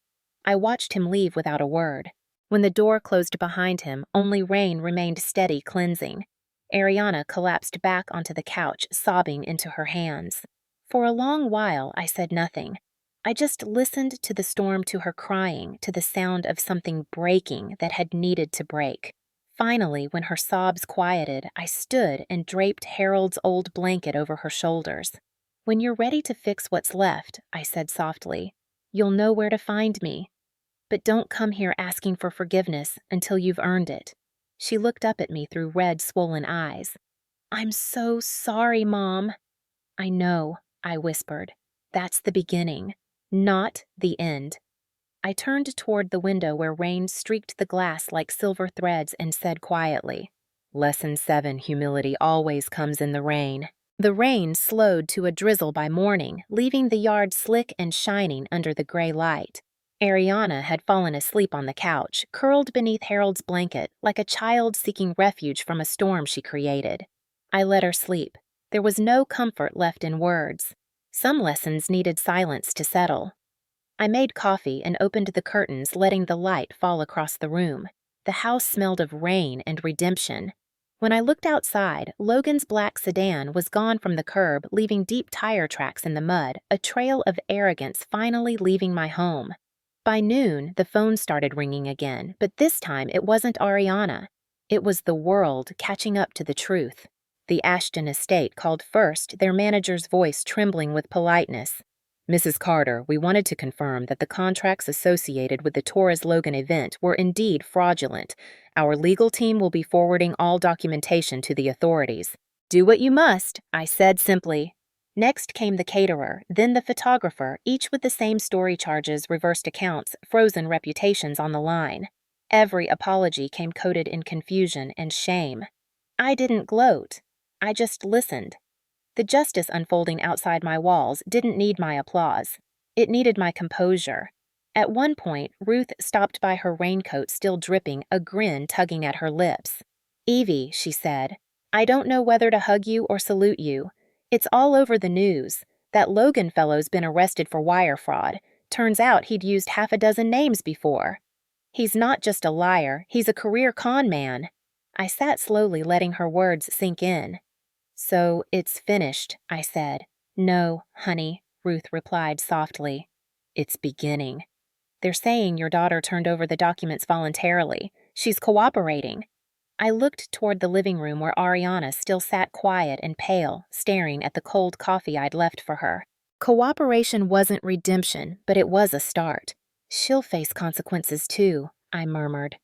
I watched him leave without a word. When the door closed behind him, only rain remained steady cleansing. Ariana collapsed back onto the couch, sobbing into her hands. For a long while, I said nothing. I just listened to the storm, to her crying, to the sound of something breaking that had needed to break. Finally, when her sobs quieted, I stood and draped Harold's old blanket over her shoulders. "When you're ready to fix what's left," I said softly, "you'll know where to find me. But don't come here asking for forgiveness until you've earned it." She looked up at me through red, swollen eyes. "I'm so sorry, Mom." "I know," I whispered. "That's the beginning, not the end." I turned toward the window where rain streaked the glass like silver threads and said quietly, "Lesson 7, humility always comes in the rain." The rain slowed to a drizzle by morning, leaving the yard slick and shining under the gray light. Ariana had fallen asleep on the couch, curled beneath Harold's blanket, like a child seeking refuge from a storm she created. I let her sleep. There was no comfort left in words. Some lessons needed silence to settle. I made coffee and opened the curtains, letting the light fall across the room. The house smelled of rain and redemption. When I looked outside, Logan's black sedan was gone from the curb, leaving deep tire tracks in the mud, a trail of arrogance finally leaving my home. By noon, the phone started ringing again, but this time it wasn't Ariana. It was the world catching up to the truth. The Ashton estate called first, their manager's voice trembling with politeness. "Mrs. Carter, we wanted to confirm that the contracts associated with the Torres Logan event were indeed fraudulent. Our legal team will be forwarding all documentation to the authorities." "Do what you must," I said simply. Next came the caterer, then the photographer, each with the same story charges, reversed accounts, frozen reputations on the line. Every apology came coated in confusion and shame. I didn't gloat. I just listened. The justice unfolding outside my walls didn't need my applause. It needed my composure. At one point, Ruth stopped by her raincoat still dripping, a grin tugging at her lips. "Evie," she said, "I don't know whether to hug you or salute you. It's all over the news. That Logan fellow's been arrested for wire fraud. Turns out he'd used half a dozen names before. He's not just a liar, he's a career con man." I sat slowly, letting her words sink in. "So it's finished," I said. "No, honey," Ruth replied softly. "It's beginning. They're saying your daughter turned over the documents voluntarily. She's cooperating." I looked toward the living room where Ariana still sat quiet and pale, staring at the cold coffee I'd left for her. Cooperation wasn't redemption, but it was a start. "She'll face consequences too," I murmured.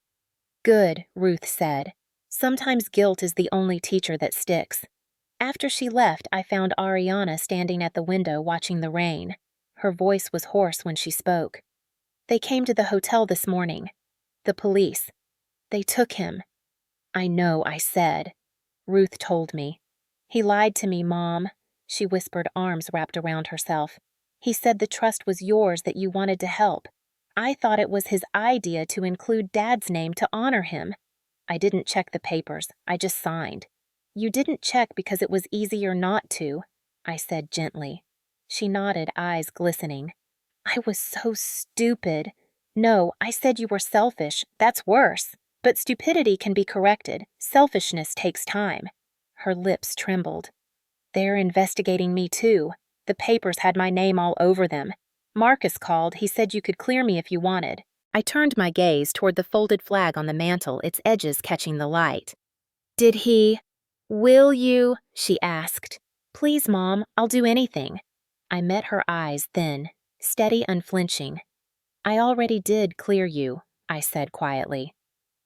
"Good," Ruth said. "Sometimes guilt is the only teacher that sticks." After she left, I found Ariana standing at the window watching the rain. Her voice was hoarse when she spoke. "They came to the hotel this morning. The police. They took him." "I know," I said. Ruth told me. "He lied to me, Mom," she whispered, arms wrapped around herself. "He said the trust was yours, that you wanted to help. I thought it was his idea to include Dad's name to honor him. I didn't check the papers, I just signed." "You didn't check because it was easier not to," I said gently. She nodded, eyes glistening. "I was so stupid. No, I said you were selfish. That's worse. But stupidity can be corrected. Selfishness takes time." Her lips trembled. "They're investigating me too. The papers had my name all over them. Marcus called. He said you could clear me if you wanted." I turned my gaze toward the folded flag on the mantel, its edges catching the light. "Did he? Will you?" she asked. "Please, Mom, I'll do anything." I met her eyes then, steady, unflinching. "I already did clear you," I said quietly.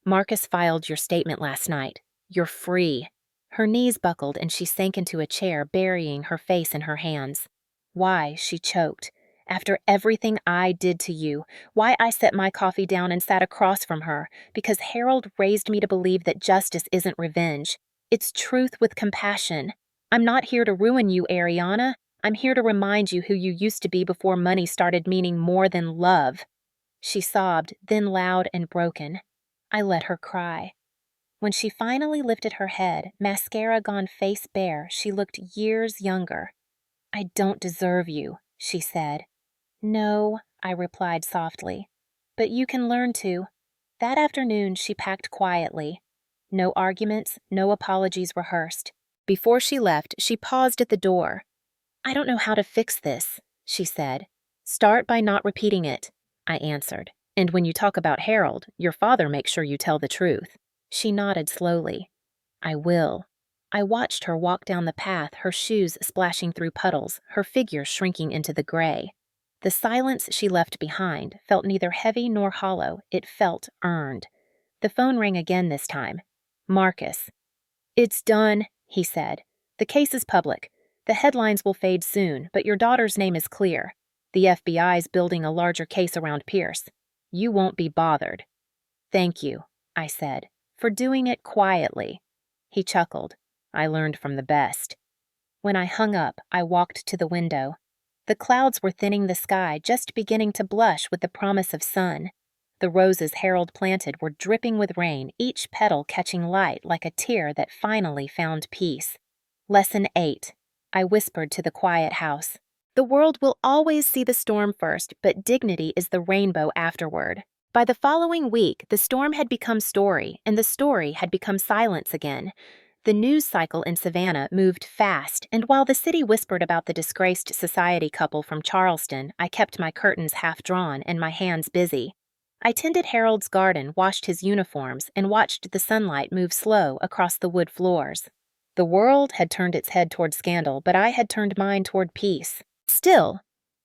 "Marcus filed your statement last night. You're free." Her knees buckled and she sank into a chair, burying her face in her hands. "Why?" she choked. "After everything I did to you, why I set my coffee down and sat across from her, because Harold raised me to believe that justice isn't revenge. It's truth with compassion. I'm not here to ruin you, Ariana. I'm here to remind you who you used to be before money started meaning more than love." She sobbed, then loud and broken. I let her cry. When she finally lifted her head, mascara gone face bare, she looked years younger. "I don't deserve you," she said. "No," I replied softly. "But you can learn to." That afternoon, she packed quietly. No arguments, no apologies rehearsed. Before she left, she paused at the door. "I don't know how to fix this," she said. "Start by not repeating it," I answered. "And when you talk about Harold, your father makes sure you tell the truth." She nodded slowly. "I will." I watched her walk down the path, her shoes splashing through puddles, her figure shrinking into the gray. The silence she left behind felt neither heavy nor hollow. It felt earned. The phone rang again this time. Marcus. "It's done," he said. "The case is public. The headlines will fade soon, but your daughter's name is clear. The FBI's building a larger case around Pierce. You won't be bothered." "Thank you," I said, "for doing it quietly." He chuckled. "I learned from the best." When I hung up, I walked to the window. The clouds were thinning the sky, just beginning to blush with the promise of sun. The roses Harold planted were dripping with rain, each petal catching light like a tear that finally found peace. Lesson 8. I whispered to the quiet house. The world will always see the storm first, but dignity is the rainbow afterward. By the following week, the storm had become story, and the story had become silence again. The news cycle in Savannah moved fast, and while the city whispered about the disgraced society couple from Charleston, I kept my curtains half drawn and my hands busy. I tended Harold's garden, washed his uniforms, and watched the sunlight move slow across the wood floors. The world had turned its head toward scandal, but I had turned mine toward peace. Still,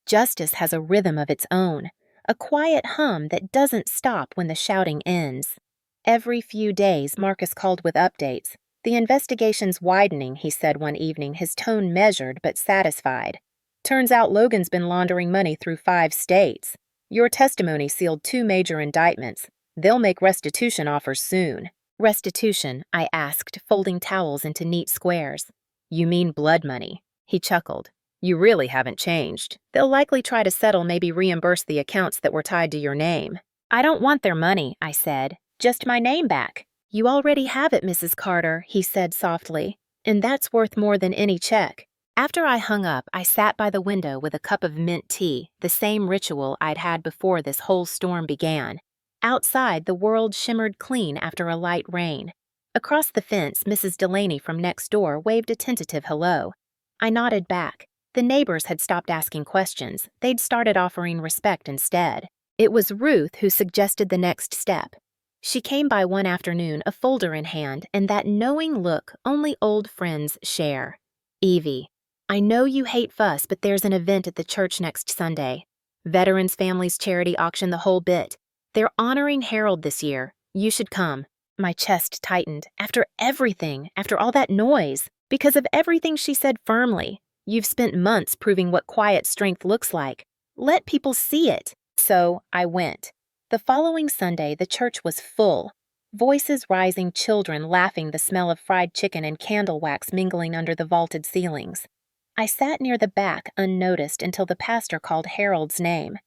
justice has a rhythm of its own, a quiet hum that doesn't stop when the shouting ends. Every few days, Marcus called with updates. "The investigation's widening," he said one evening, his tone measured but satisfied. "Turns out Logan's been laundering money through 5 states. Your testimony sealed 2 major indictments. They'll make restitution offers soon." "Restitution?" I asked, folding towels into neat squares. "You mean blood money." He chuckled. "You really haven't changed. They'll likely try to settle, maybe reimburse the accounts that were tied to your name." "I don't want their money," I said. "Just my name back." "You already have it, Mrs. Carter," he said softly, "and that's worth more than any check." After I hung up, I sat by the window with a cup of mint tea, the same ritual I'd had before this whole storm began. Outside, the world shimmered clean after a light rain. Across the fence, Mrs. Delaney from next door waved a tentative hello. I nodded back. The neighbors had stopped asking questions. They'd started offering respect instead. It was Ruth who suggested the next step. She came by one afternoon, a folder in hand, and that knowing look only old friends share. "Evie, I know you hate fuss, but there's an event at the church next Sunday. Veterans Families Charity auction, the whole bit. They're honoring Harold this year. You should come." My chest tightened. After everything, after all that noise, because of everything she said firmly. "You've spent months proving what quiet strength looks like. Let people see it." So I went. The following Sunday, the church was full. Voices rising, children laughing, the smell of fried chicken and candle wax mingling under the vaulted ceilings. I sat near the back unnoticed until the pastor called Harold's name.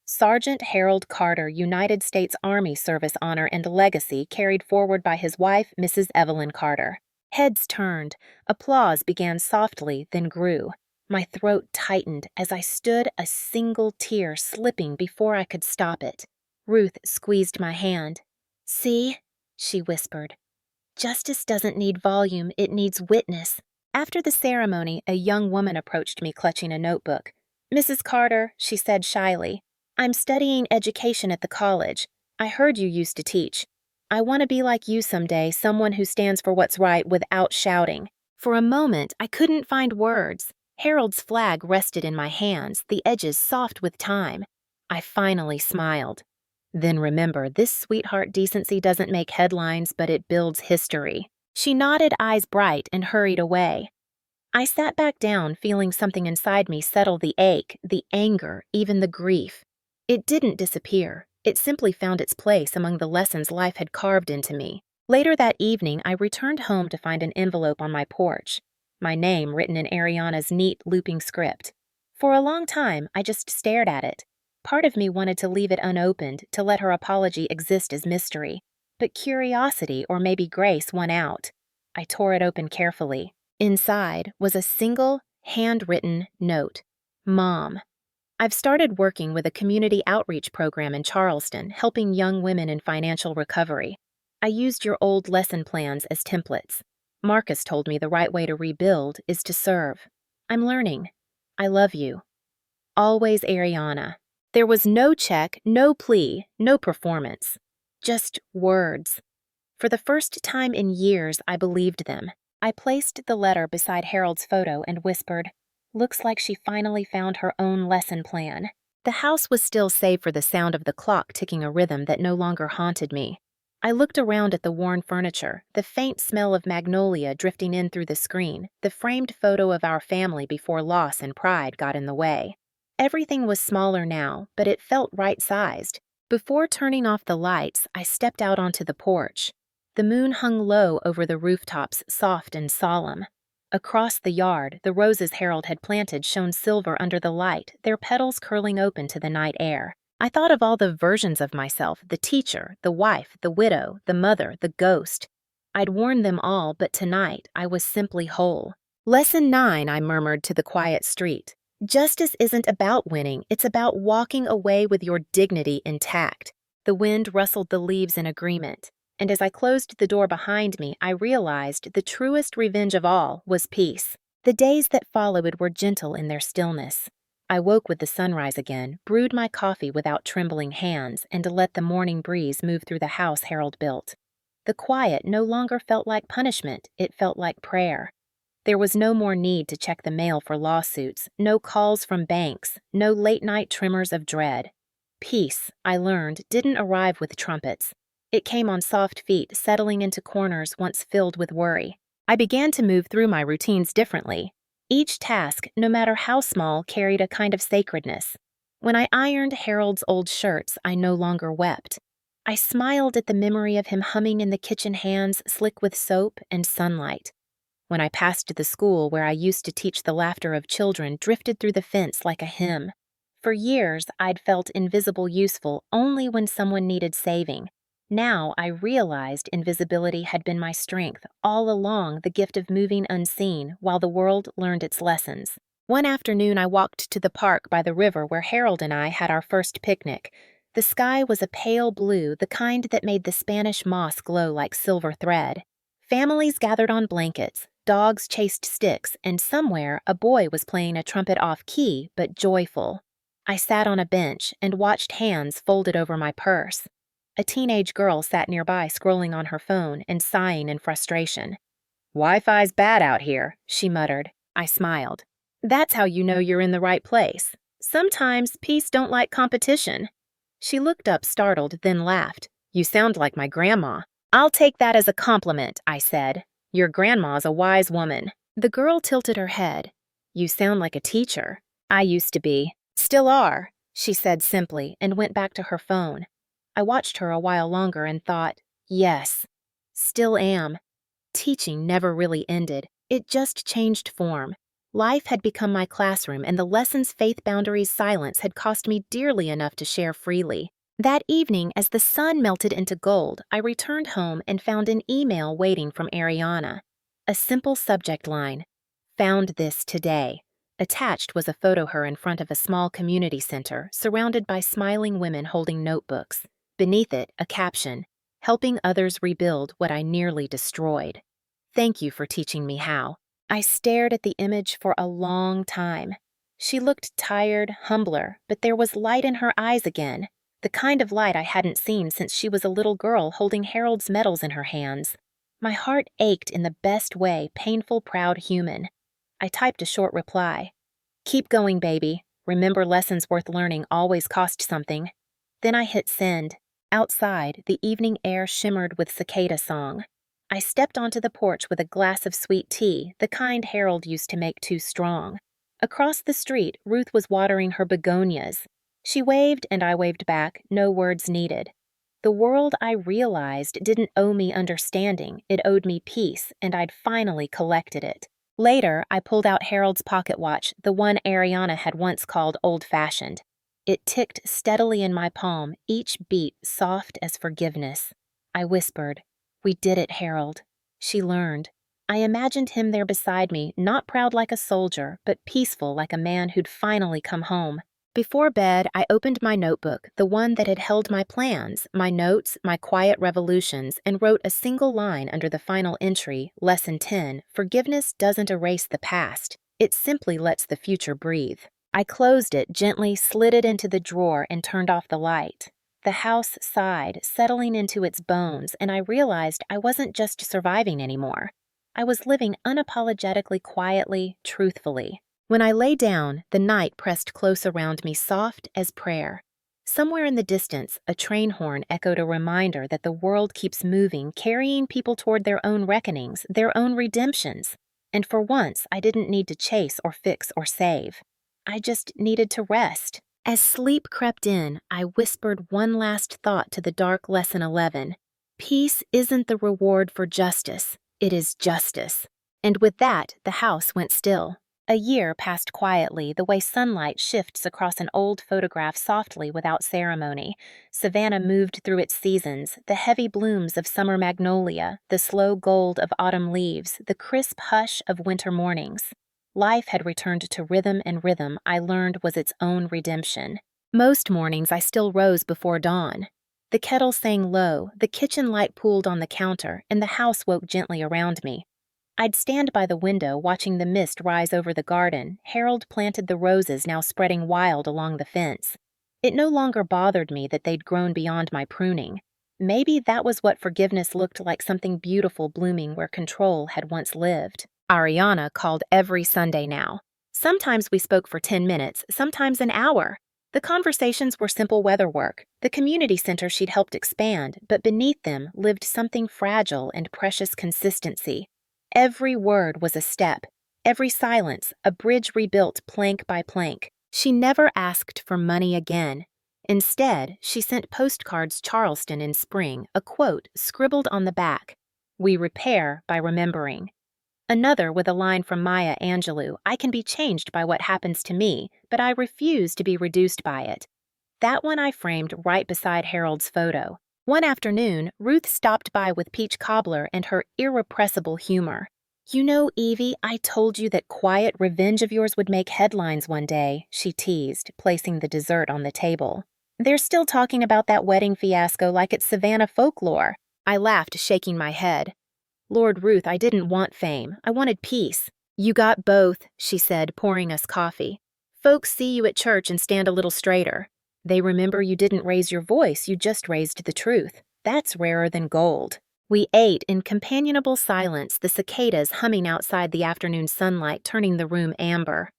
Sergeant Harold Carter, United States Army Service Honor and Legacy, carried forward by his wife, Mrs. Evelyn Carter. Heads turned. Applause began softly, then grew. My throat tightened as I stood, a single tear slipping before I could stop it. Ruth squeezed my hand. "See?" she whispered. "Justice doesn't need volume, it needs witness." After the ceremony, a young woman approached me clutching a notebook. "Mrs. Carter," she said shyly, "I'm studying education at the college. I heard you used to teach. I want to be like you someday, someone who stands for what's right without shouting." For a moment, I couldn't find words. Harold's flag rested in my hands, the edges soft with time. I finally smiled. "Then remember, this sweetheart decency doesn't make headlines, but it builds history." She nodded, eyes bright, and hurried away. I sat back down, feeling something inside me settle the ache, the anger, even the grief. It didn't disappear. It simply found its place among the lessons life had carved into me. Later that evening, I returned home to find an envelope on my porch. My name written in Ariana's neat, looping script. For a long time, I just stared at it. Part of me wanted to leave it unopened, to let her apology exist as mystery. But curiosity, or maybe grace, won out. I tore it open carefully. Inside was a single, handwritten note. "Mom." I've started working with a community outreach program in Charleston, helping young women in financial recovery. I used your old lesson plans as templates. Marcus told me the right way to rebuild is to serve. I'm learning. I love you. Always, Ariana. There was no check, no plea, no performance. Just words. For the first time in years, I believed them. I placed the letter beside Harold's photo and whispered, "Looks like she finally found her own lesson plan." The house was still save for the sound of the clock ticking a rhythm that no longer haunted me. I looked around at the worn furniture, the faint smell of magnolia drifting in through the screen, the framed photo of our family before loss and pride got in the way. Everything was smaller now, but it felt right-sized. Before turning off the lights, I stepped out onto the porch. The moon hung low over the rooftops, soft and solemn. Across the yard, the roses Harold had planted shone silver under the light, their petals curling open to the night air. I thought of all the versions of myself, the teacher, the wife, the widow, the mother, the ghost. I'd worn them all, but tonight I was simply whole. Lesson 9, I murmured to the quiet street. Justice isn't about winning, it's about walking away with your dignity intact. The wind rustled the leaves in agreement, and as I closed the door behind me, I realized the truest revenge of all was peace. The days that followed were gentle in their stillness. I woke with the sunrise again, brewed my coffee without trembling hands, and let the morning breeze move through the house Harold built. The quiet no longer felt like punishment, it felt like prayer. There was no more need to check the mail for lawsuits, no calls from banks, no late-night tremors of dread. Peace, I learned, didn't arrive with trumpets. It came on soft feet, settling into corners once filled with worry. I began to move through my routines differently. Each task, no matter how small, carried a kind of sacredness. When I ironed Harold's old shirts, I no longer wept. I smiled at the memory of him humming in the kitchen hands slick with soap and sunlight. When I passed the school where I used to teach, the laughter of children drifted through the fence like a hymn. For years, I'd felt invisible useful only when someone needed saving. Now I realized invisibility had been my strength, all along the gift of moving unseen while the world learned its lessons. One afternoon I walked to the park by the river where Harold and I had our first picnic. The sky was a pale blue, the kind that made the Spanish moss glow like silver thread. Families gathered on blankets, dogs chased sticks, and somewhere a boy was playing a trumpet off-key but joyful. I sat on a bench and watched hands folded over my purse. A teenage girl sat nearby scrolling on her phone and sighing in frustration. "Wi-Fi's bad out here," she muttered. I smiled. "That's how you know you're in the right place. Sometimes peace don't like competition." She looked up startled, then laughed. "You sound like my grandma." "I'll take that as a compliment," I said. "Your grandma's a wise woman." The girl tilted her head. "You sound like a teacher." "I used to be. Still are," she said simply and went back to her phone. I watched her a while longer and thought, yes, still am. Teaching never really ended. It just changed form. Life had become my classroom, and the lessons faith boundaries silence had cost me dearly enough to share freely. That evening, as the sun melted into gold, I returned home and found an email waiting from Ariana. A simple subject line, "Found this today." Attached was a photo of her in front of a small community center, surrounded by smiling women holding notebooks. Beneath it, a caption, "Helping others rebuild what I nearly destroyed. Thank you for teaching me how." I stared at the image for a long time. She looked tired, humbler, but there was light in her eyes again, the kind of light I hadn't seen since she was a little girl holding Harold's medals in her hands. My heart ached in the best way, painful, proud human. I typed a short reply. "Keep going, baby. Remember, lessons worth learning always cost something." Then I hit send. Outside, the evening air shimmered with cicada song. I stepped onto the porch with a glass of sweet tea, the kind Harold used to make too strong. Across the street, Ruth was watering her begonias. She waved and I waved back, no words needed. The world, I realized, didn't owe me understanding, it owed me peace, and I'd finally collected it. Later, I pulled out Harold's pocket watch, the one Ariana had once called old-fashioned. It ticked steadily in my palm, each beat soft as forgiveness. I whispered, "We did it, Harold." She learned. I imagined him there beside me, not proud like a soldier, but peaceful like a man who'd finally come home. Before bed, I opened my notebook, the one that had held my plans, my notes, my quiet revolutions, and wrote a single line under the final entry, Lesson 10, Forgiveness doesn't erase the past. It simply lets the future breathe. I closed it, gently slid it into the drawer, and turned off the light. The house sighed, settling into its bones, and I realized I wasn't just surviving anymore. I was living unapologetically quietly, truthfully. When I lay down, the night pressed close around me, soft as prayer. Somewhere in the distance, a train horn echoed a reminder that the world keeps moving, carrying people toward their own reckonings, their own redemptions. And for once, I didn't need to chase or fix or save. I just needed to rest. As sleep crept in, I whispered one last thought to the dark Lesson 11. Peace isn't the reward for justice, it is justice. And with that, the house went still. A year passed quietly, the way sunlight shifts across an old photograph softly without ceremony. Savannah moved through its seasons, the heavy blooms of summer magnolia, the slow gold of autumn leaves, the crisp hush of winter mornings. Life had returned to rhythm, and rhythm, I learned, was its own redemption. Most mornings I still rose before dawn. The kettle sang low, the kitchen light pooled on the counter, and the house woke gently around me. I'd stand by the window watching the mist rise over the garden. Harold planted the roses now spreading wild along the fence. It no longer bothered me that they'd grown beyond my pruning. Maybe that was what forgiveness looked like, something beautiful blooming where control had once lived. Ariana called every Sunday now. Sometimes we spoke for 10 minutes, sometimes an hour. The conversations were simple weather work, the community center she'd helped expand, but beneath them lived something fragile and precious: consistency. Every word was a step, every silence a bridge rebuilt plank by plank. She never asked for money again. Instead, she sent postcards Charleston in spring, a quote scribbled on the back, "We repair by remembering." Another with a line from Maya Angelou, "I can be changed by what happens to me, but I refuse to be reduced by it." That one I framed right beside Harold's photo. One afternoon, Ruth stopped by with peach cobbler and her irrepressible humor. "You know, Evie, I told you that quiet revenge of yours would make headlines one day," she teased, placing the dessert on the table. "They're still talking about that wedding fiasco like it's Savannah folklore." I laughed, shaking my head. "Lord Ruth, I didn't want fame. I wanted peace." "You got both," she said, pouring us coffee. "Folks see you at church and stand a little straighter. They remember you didn't raise your voice, you just raised the truth. That's rarer than gold." We ate in companionable silence, the cicadas humming outside the afternoon sunlight, turning the room amber.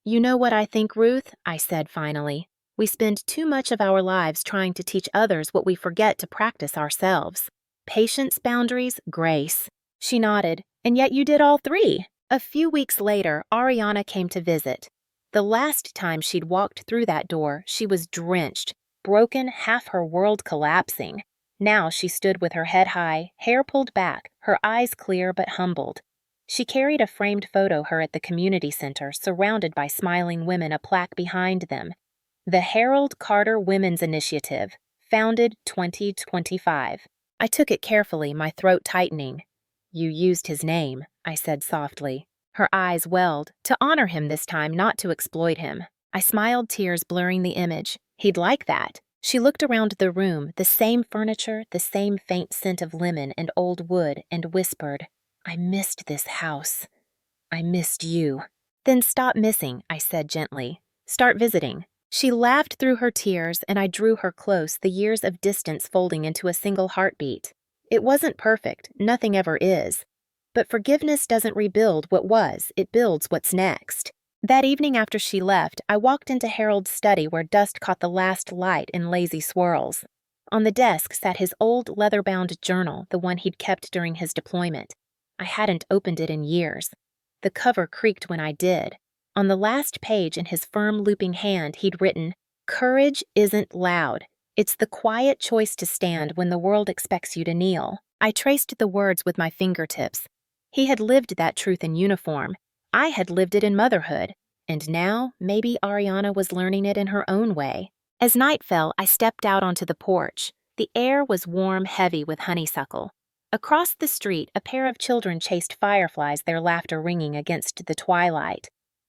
"You know what I think, Ruth?" I said finally. "We spend too much of our lives trying to teach others what we forget to practice ourselves. Patience, boundaries, grace." She nodded. "And yet you did all three." A few weeks later, Ariana came to visit. The last time she'd walked through that door, she was drenched, broken, half her world collapsing. Now she stood with her head high, hair pulled back, her eyes clear but humbled. She carried a framed photo her at the community center, surrounded by smiling women, a plaque behind them. "The Harold Carter Women's Initiative, founded 2025. I took it carefully, my throat tightening. "You used his name," I said softly. Her eyes welled, to honor him this time, not to exploit him. I smiled, tears blurring the image. He'd like that. She looked around the room, the same furniture, the same faint scent of lemon and old wood, and whispered, "I missed this house. I missed you." "Then stop missing," I said gently. "Start visiting." She laughed through her tears, and I drew her close, the years of distance folding into a single heartbeat. It wasn't perfect, nothing ever is. But forgiveness doesn't rebuild what was, it builds what's next. That evening after she left, I walked into Harold's study where dust caught the last light in lazy swirls. On the desk sat his old leather-bound journal, the one he'd kept during his deployment. I hadn't opened it in years. The cover creaked when I did. On the last page, in his firm, looping hand, he'd written, "Courage isn't loud. It's the quiet choice to stand when the world expects you to kneel." I traced the words with my fingertips. He had lived that truth in uniform. I had lived it in motherhood. And now, maybe Ariana was learning it in her own way. As night fell, I stepped out onto the porch. The air was warm, heavy with honeysuckle. Across the street, a pair of children chased fireflies, their laughter ringing against the twilight.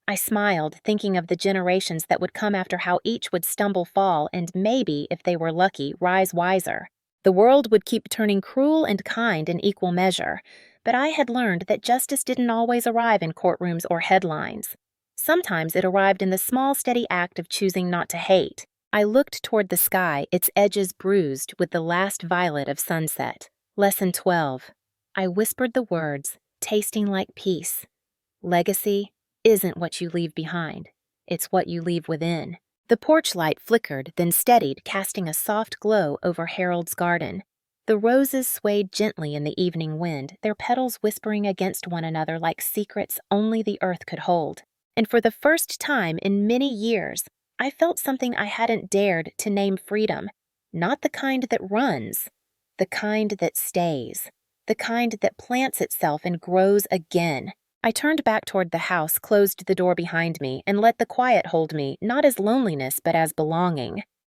I smiled, thinking of the generations that would come after, how each would stumble, fall, and maybe, if they were lucky, rise wiser. The world would keep turning cruel and kind in equal measure, but I had learned that justice didn't always arrive in courtrooms or headlines. Sometimes it arrived in the small, steady act of choosing not to hate. I looked toward the sky, its edges bruised with the last violet of sunset. Lesson 12. I whispered the words, tasting like peace. Legacy isn't what you leave behind. It's what you leave within. The porch light flickered, then steadied, casting a soft glow over Harold's garden. The roses swayed gently in the evening wind, their petals whispering against one another like secrets only the earth could hold. And for the first time in many years, I felt something I hadn't dared to name freedom. Not the kind that runs, the kind that stays, the kind that plants itself and grows again. I turned back toward the house, closed the door behind me, and let the quiet hold me, not as loneliness, but as belonging.